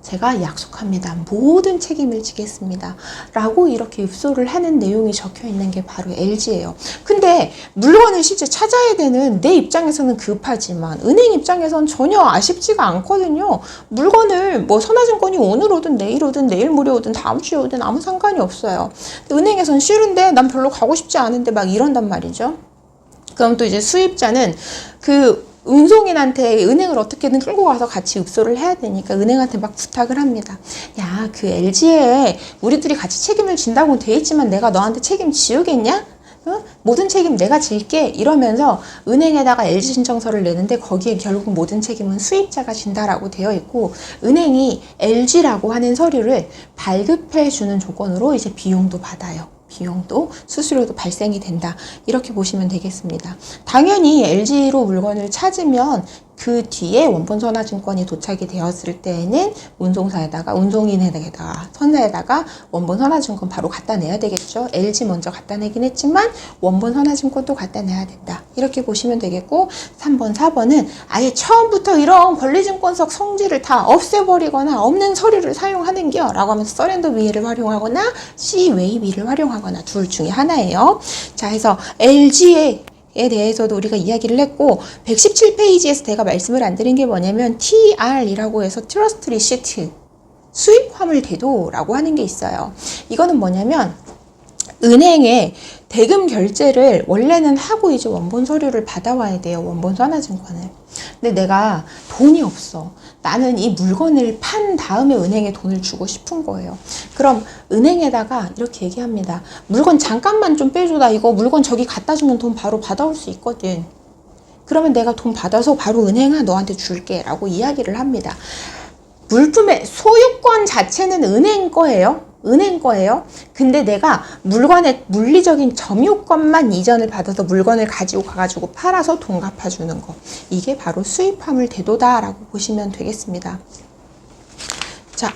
제가 약속합니다. 모든 책임을 지겠습니다. 라고 이렇게 읍소를 하는 내용이 적혀 있는 게 바로 LG예요. 근데 물건을 실제 찾아야 되는 내 입장에서는 급하지만 은행 입장에서는 전혀 아쉽지가 않거든요. 물건을 뭐 선화증권이 오늘 오든 내일 오든 내일 모레 오든 다음 주에 오든 아무 상관이 없어요. 은행에서는 싫은데 난 별로 가고 싶지 않은데 막 이런단 말이죠. 그럼 또 이제 수입자는 그 운송인한테 은행을 어떻게든 끌고 가서 같이 읍소를 해야 되니까 은행한테 막 부탁을 합니다. 야, 그 LG에 우리들이 같이 책임을 진다고 돼 있지만 내가 너한테 책임 지우겠냐? 모든 책임 내가 질게. 이러면서 은행에다가 LG 신청서를 내는데, 거기에 결국 모든 책임은 수입자가 진다라고 되어 있고, 은행이 LG라고 하는 서류를 발급해 주는 조건으로 이제 비용도 받아요. 비용도 수수료도 발생이 된다. 이렇게 보시면 되겠습니다. 당연히 LG로 물건을 찾으면 그 뒤에 원본 선화증권이 도착이 되었을 때에는 운송인에다가 선사에다가 원본 선화증권 바로 갖다 내야 되겠죠. LG 먼저 갖다 내긴 했지만 원본 선화증권도 갖다 내야 된다. 이렇게 보시면 되겠고, 3번, 4번은 아예 처음부터 이런 권리증권석 성질을 다 없애버리거나 없는 서류를 사용하는겨 라고 하면서 서렌더 비해를 활용하거나 C 웨이비를 활용하거나 둘 중에 하나예요. 자, 해서 LG의 대해서도 우리가 이야기를 했고 117페이지에서 제가 말씀을 안 드린 게 뭐냐면 TR이라고 해서 트러스트 리시트 수입 화물 대도라고 하는 게 있어요. 이거는 뭐냐면 은행에 대금 결제를 원래는 하고 이제 원본 서류를 받아와야 돼요. 원본 선화증권을. 근데 내가 돈이 없어. 나는 이 물건을 판 다음에 은행에 돈을 주고 싶은 거예요. 그럼 은행에다가 이렇게 얘기합니다. 물건 잠깐만 좀 빼줘. 나 이거 물건 저기 갖다 주면 돈 바로 받아올 수 있거든. 그러면 내가 돈 받아서 바로 은행아 너한테 줄게 라고 이야기를 합니다. 물품의 소유권 자체는 은행 거예요. 은행 거예요. 근데 내가 물건의 물리적인 점유권만 이전을 받아서 물건을 가지고 가가지고 팔아서 돈 갚아주는 거. 이게 바로 수입화물 대도다라고 보시면 되겠습니다. 자,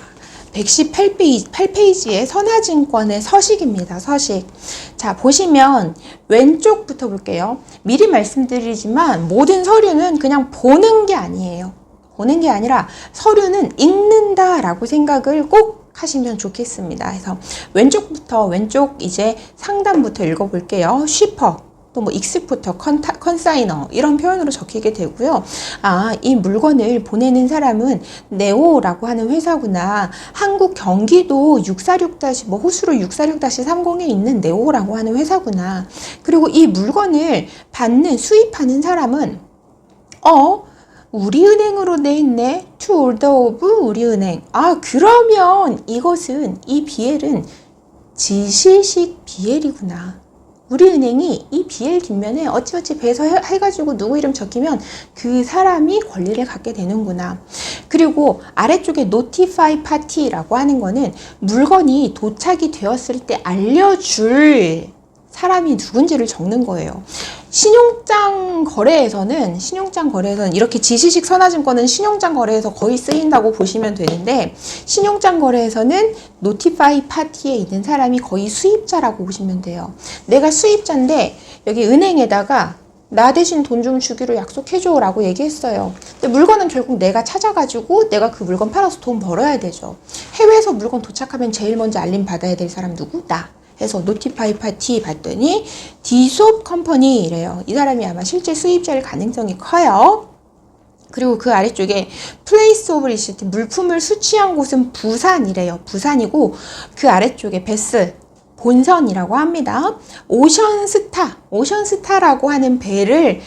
118페이지의 선화증권의 서식입니다. 서식. 자, 보시면 왼쪽부터 볼게요. 미리 말씀드리지만 모든 서류는 그냥 보는 게 아니에요. 보는 게 아니라 서류는 읽는다라고 생각을 꼭 하시면 좋겠습니다. 그래서 왼쪽 이제 상단부터 읽어볼게요. 쉬퍼, 또 뭐 익스포터, 컨사이너 이런 표현으로 적히게 되고요. 아, 이 물건을 보내는 사람은 네오라고 하는 회사구나. 한국 경기도 646- 뭐 호수로 646-30에 있는 네오라고 하는 회사구나. 그리고 이 물건을 수입하는 사람은 우리은행으로 돼 있네. To order of 우리은행. 아, 그러면 이 BL은 지시식 BL이구나. 우리은행이 이 BL 뒷면에 어찌어찌 배서 해가지고 누구 이름 적히면 그 사람이 권리를 갖게 되는구나. 그리고 아래쪽에 notify party라고 하는 거는 물건이 도착이 되었을 때 알려줄 사람이 누군지를 적는 거예요. 신용장 거래에서는 이렇게 지시식 선화증권은 신용장 거래에서 거의 쓰인다고 보시면 되는데, 신용장 거래에서는 노티파이 파티에 있는 사람이 거의 수입자라고 보시면 돼요. 내가 수입자인데 여기 은행에다가 나 대신 돈 좀 주기로 약속해줘 라고 얘기했어요. 근데 물건은 결국 내가 찾아가지고 내가 그 물건 팔아서 돈 벌어야 되죠. 해외에서 물건 도착하면 제일 먼저 알림 받아야 될 사람 누구? 나. 해서 노티파이 파티 봤더니 디솝 컴퍼니래요. 이 사람이 아마 실제 수입자일 가능성이 커요. 그리고 그 아래쪽에 플레이스 오브 리시트, 물품을 수취한 곳은 부산이래요. 부산이고 그 아래쪽에 베슬, 본선이라고 합니다. 오션스타라고 하는 배를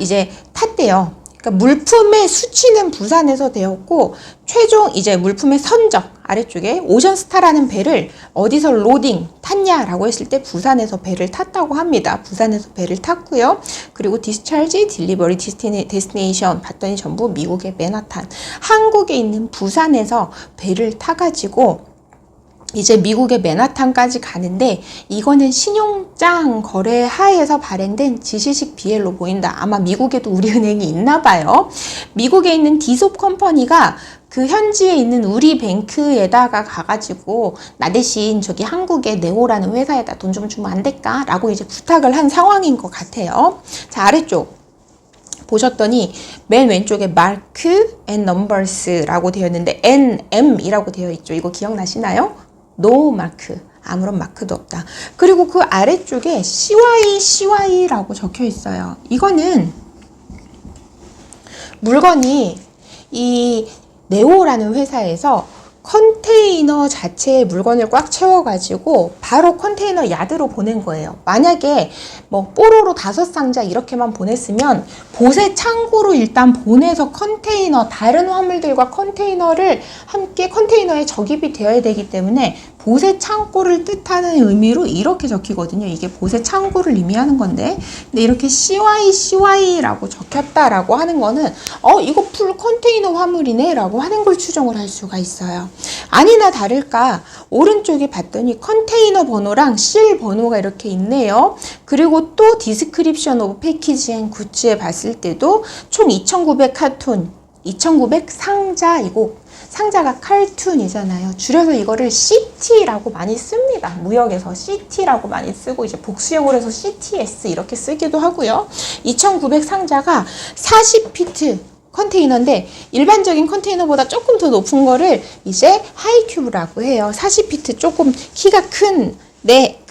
이제 탔대요. 그러니까 물품의 수취는 부산에서 되었고, 최종 이제 물품의 선적 아래쪽에 오션스타라는 배를 어디서 로딩 탔냐라고 했을 때 부산에서 배를 탔다고 합니다. 부산에서 배를 탔고요. 그리고 디스차지, 딜리버리, 데스티네이션 봤더니 전부 미국의 맨하탄, 한국에 있는 부산에서 배를 타가지고 이제 미국의 맨하탄까지 가는데, 이거는 신용장 거래 하에서 발행된 지시식 BL로 보인다. 아마 미국에도 우리은행이 있나 봐요. 미국에 있는 디솝 컴퍼니가 그 현지에 있는 우리뱅크에다가 가가지고 나 대신 저기 한국의 네오라는 회사에다 돈 좀 주면 안 될까? 라고 이제 부탁을 한 상황인 것 같아요. 자, 아래쪽 보셨더니 맨 왼쪽에 마크 앤 넘버스라고 되어 있는데 NM이라고 되어 있죠. 이거 기억나시나요? No 마크, 아무런 마크도 없다. 그리고 그 아래쪽에 CY라고 적혀 있어요. 이거는 물건이 이 네오라는 회사에서 컨테이너 자체에 물건을 꽉 채워가지고 바로 컨테이너 야드로 보낸 거예요. 만약에 뭐 뽀로로 5상자 이렇게만 보냈으면 보세 창고로 일단 보내서 다른 화물들과 컨테이너를 함께 컨테이너에 적입이 되어야 되기 때문에 보세 창고를 뜻하는 의미로 이렇게 적히거든요. 이게 보세 창고를 의미하는 건데, 근데 이렇게 CY라고 적혔다라고 하는 거는 이거 풀 컨테이너 화물이네 라고 하는 걸 추정을 할 수가 있어요. 아니나 다를까 오른쪽에 봤더니 컨테이너 번호랑 실 번호가 이렇게 있네요. 그리고 또 디스크립션 오브 패키지 앤 굿즈에 봤을 때도 총 2,900 카툰, 2,900 상자이고, 상자가 칼툰이잖아요. 줄여서 이거를 CT라고 많이 씁니다. 무역에서 CT라고 많이 쓰고, 이제 복수형으로 해서 CTS 이렇게 쓰기도 하고요. 2,900 상자가 40피트 컨테이너인데, 일반적인 컨테이너보다 조금 더 높은 거를 이제 하이큐브라고 해요. 40피트 조금 키가 큰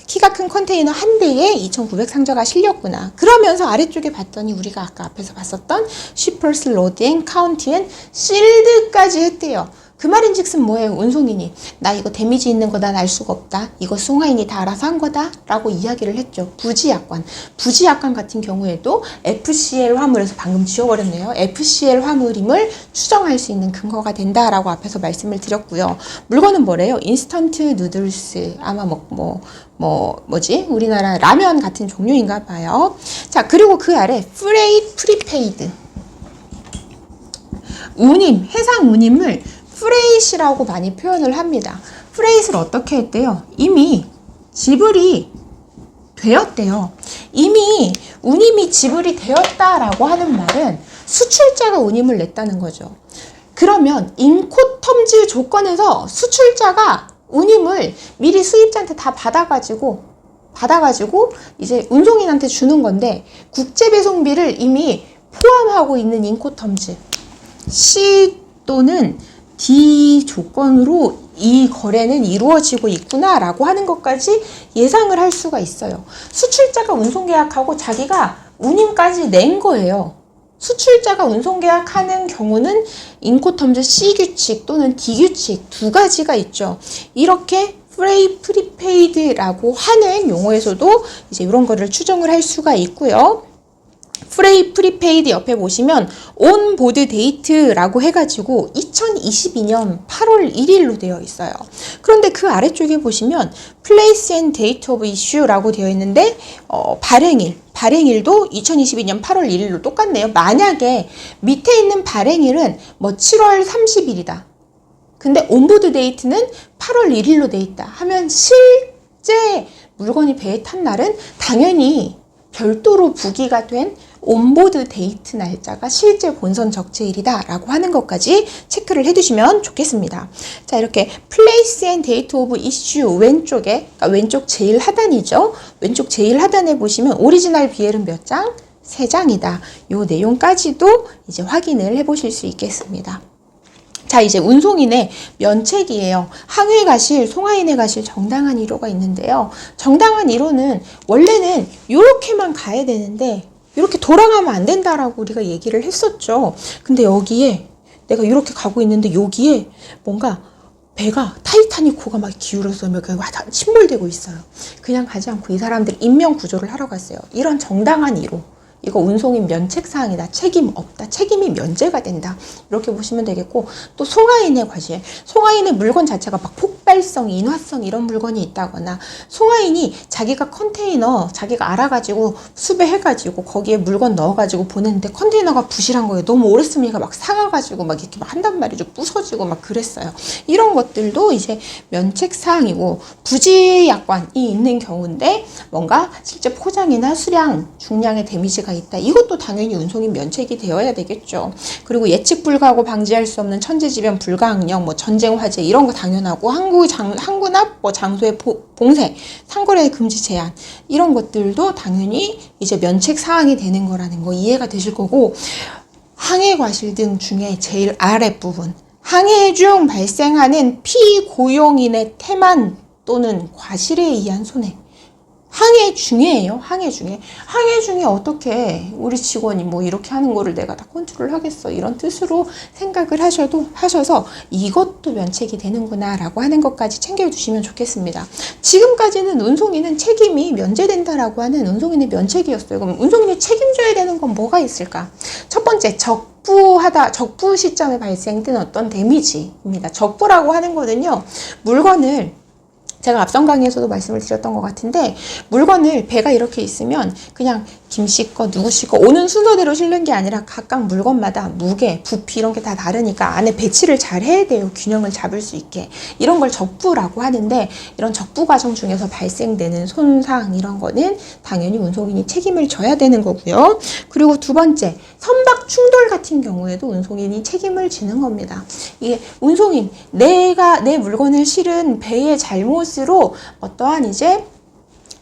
키가 큰 컨테이너 한 대에 2,900 상자가 실렸구나. 그러면서 아래쪽에 봤더니 우리가 아까 앞에서 봤었던 shippers load and count and shield까지 했대요. 그 말인즉슨 뭐예요? 운송인이 나 이거 데미지 있는 거 난 알 수가 없다. 이거 송하인이 다 알아서 한 거다 라고 이야기를 했죠. 부지약관. 부지약관 같은 경우에도 FCL 화물에서 방금 지워버렸네요. FCL 화물임을 추정할 수 있는 근거가 된다라고 앞에서 말씀을 드렸고요. 물건은 뭐래요? 인스턴트 누들스. 아마 뭐지? 우리나라 라면 같은 종류인가 봐요. 자, 그리고 그 아래 프레이트 프리페이드. 운임, 해상 운임을 프레이트라고 많이 표현을 합니다. 프레이트를 어떻게 했대요? 이미 지불이 되었대요. 이미 운임이 지불이 되었다라고 하는 말은 수출자가 운임을 냈다는 거죠. 그러면 인코텀즈 조건에서 수출자가 운임을 미리 수입자한테 다 받아가지고 이제 운송인한테 주는 건데 국제배송비를 이미 포함하고 있는 인코텀즈 C 또는 D 조건으로 이 거래는 이루어지고 있구나 라고 하는 것까지 예상을 할 수가 있어요. 수출자가 운송계약하고 자기가 운임까지 낸 거예요. 수출자가 운송계약하는 경우는 인코텀즈 C 규칙 또는 D 규칙 두 가지가 있죠. 이렇게 프레이 프리페이드라고 하는 용어에서도 이제 이런 거를 추정을 할 수가 있고요. 프레이 프리페이드 옆에 보시면 온보드 데이트라고 해가지고 2022년 8월 1일로 되어 있어요. 그런데 그 아래쪽에 보시면 Place and Date of Issue라고 되어 있는데 발행일도 2022년 8월 1일로 똑같네요. 만약에 밑에 있는 발행일은 뭐 7월 30일이다. 근데 온보드 데이트는 8월 1일로 돼 있다 하면 실제 물건이 배에 탄 날은 당연히 별도로 부기가 된 온보드 데이트 날짜가 실제 본선 적재일이다 라고 하는 것까지 체크를 해두시면 좋겠습니다. 자, 이렇게 Place and Date of Issue 왼쪽에, 그러니까 왼쪽 제일 하단이죠. 왼쪽 제일 하단에 보시면 오리지널 BL은 몇 장? 3장이다. 요 내용까지도 이제 확인을 해보실 수 있겠습니다. 자, 이제 운송인의 면책이에요. 항해 가실, 송하인에 가실 정당한 이로가 있는데요. 정당한 이로는 원래는 이렇게만 가야 되는데 이렇게 돌아가면 안 된다라고 우리가 얘기를 했었죠. 근데 여기에 내가 이렇게 가고 있는데 여기에 뭔가 배가 타이타닉호가 막 기울어서 막 침몰되고 있어요. 그냥 가지 않고 이 사람들이 인명 구조를 하러 갔어요. 이런 정당한 이로. 이거 운송인 면책사항이다. 책임 없다. 책임이 면제가 된다. 이렇게 보시면 되겠고, 또 송하인의 과실. 송하인의 물건 자체가 막 폭발성, 인화성 이런 물건이 있다거나, 송하인이 자기가 컨테이너 자기가 알아가지고 수배해가지고 거기에 물건 넣어가지고 보냈는데 컨테이너가 부실한 거예요. 너무 오래 쓰니까 막 상해가지고 막 이렇게 막 한단 말이죠. 부서지고 막 그랬어요. 이런 것들도 이제 면책사항이고, 부지약관이 있는 경우인데 뭔가 실제 포장이나 수량, 중량의 데미지가 있다. 이것도 당연히 운송인 면책이 되어야 되겠죠. 그리고 예측 불가하고 방지할 수 없는 천재지변, 불가항력, 뭐 전쟁, 화재 이런 거 당연하고 항구나 뭐 장소의 봉쇄, 상거래 금지 제한 이런 것들도 당연히 이제 면책 사항이 되는 거라는 거 이해가 되실 거고, 항해 과실 등 중에 제일 아랫부분 항해 중 발생하는 피고용인의 태만 또는 과실에 의한 손해. 항해 중에예요. 항해 중에. 항해 중에 어떻게 우리 직원이 뭐 이렇게 하는 거를 내가 다 컨트롤 하겠어. 이런 뜻으로 생각을 하셔서 이것도 면책이 되는구나 라고 하는 것까지 챙겨두시면 좋겠습니다. 지금까지는 운송인은 책임이 면제된다라고 하는 운송인의 면책이었어요. 그럼 운송인이 책임져야 되는 건 뭐가 있을까? 첫 번째, 적부 시점에 발생된 어떤 데미지입니다. 적부라고 하는 거는요, 물건을 제가 앞선 강의에서도 말씀을 드렸던 것 같은데, 물건을 배가 이렇게 있으면 그냥 김씨 거, 누구 씨 거 오는 순서대로 실는 게 아니라 각각 물건마다 무게, 부피 이런 게 다 다르니까 안에 배치를 잘 해야 돼요. 균형을 잡을 수 있게. 이런 걸 적부라고 하는데, 이런 적부 과정 중에서 발생되는 손상 이런 거는 당연히 운송인이 책임을 져야 되는 거고요. 그리고 두 번째, 선박 충돌 같은 경우에도 운송인이 책임을 지는 겁니다. 이게 운송인, 내가 내 물건을 실은 배의 잘못으로 어떠한 이제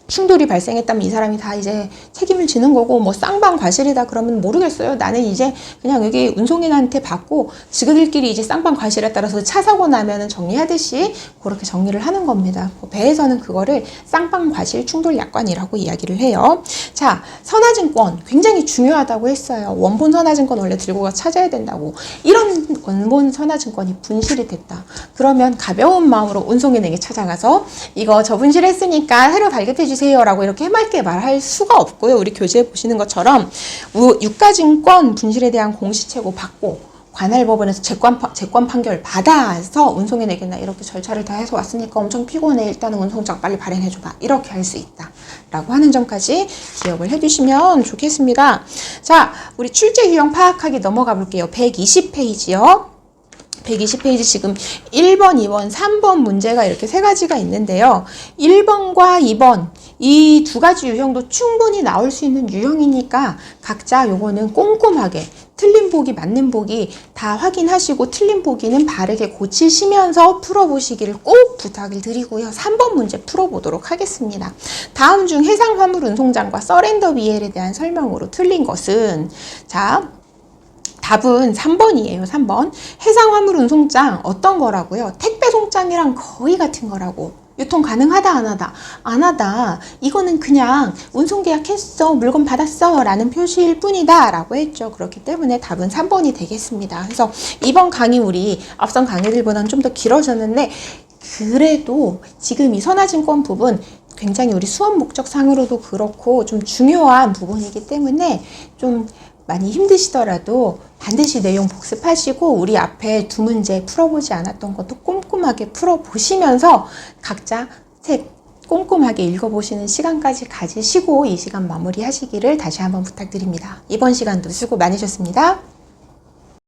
충돌이 발생했다면 이 사람이 다 이제 책임을 지는 거고, 뭐 쌍방 과실이다 그러면 모르겠어요. 나는 이제 그냥 여기 운송인한테 받고 지그들끼리 이제 쌍방 과실에 따라서 차 사고 나면은 정리하듯이 그렇게 정리를 하는 겁니다. 배에서는 그거를 쌍방 과실 충돌 약관이라고 이야기를 해요. 자, 선화증권 굉장히 중요하다고 했어요. 원본 선화증권 원래 들고 가 찾아야 된다고. 이런 원본 선화증권이 분실이 됐다. 그러면 가벼운 마음으로 운송인에게 찾아가서 이거 저 분실했으니까 새로 발급해 주세요라고 이렇게 해맑게 말할 수가 없고요. 우리 교재에 보시는 것처럼 유가증권 분실에 대한 공시채고 받고 관할법원에서 재권 판결 받아서 운송인에게나 이렇게 절차를 다 해서 왔으니까 엄청 피곤해. 일단은 운송장 빨리 발행해줘봐. 이렇게 할 수 있다. 라고 하는 점까지 기억을 해주시면 좋겠습니다. 자, 우리 출제 유형 파악하기 넘어가 볼게요. 120페이지요. 120페이지 지금 1번, 2번, 3번 문제가 이렇게 세 가지가 있는데요. 1번과 2번 이 두 가지 유형도 충분히 나올 수 있는 유형이니까 각자 요거는 꼼꼼하게 틀린 보기, 맞는 보기 다 확인하시고 틀린 보기는 바르게 고치시면서 풀어보시기를 꼭 부탁을 드리고요. 3번 문제 풀어보도록 하겠습니다. 다음 중 해상화물 운송장과 서렌더 BL에 대한 설명으로 틀린 것은 자, 답은 3번이에요. 3번. 해상화물 운송장 어떤 거라고요? 택배 송장이랑 거의 같은 거라고. 유통 가능하다 안 하다? 안 하다. 이거는 그냥 운송 계약했어. 물건 받았어. 라는 표시일 뿐이다. 라고 했죠. 그렇기 때문에 답은 3번이 되겠습니다. 그래서 이번 강의 우리 앞선 강의들보다는 좀 더 길어졌는데 그래도 지금 이 선화증권 부분 굉장히 우리 수업 목적상으로도 그렇고 좀 중요한 부분이기 때문에 좀 많이 힘드시더라도 반드시 내용 복습하시고 우리 앞에 두 문제 풀어보지 않았던 것도 꼼꼼하게 풀어보시면서 각자 책 꼼꼼하게 읽어보시는 시간까지 가지시고 이 시간 마무리하시기를 다시 한번 부탁드립니다. 이번 시간도 수고 많으셨습니다.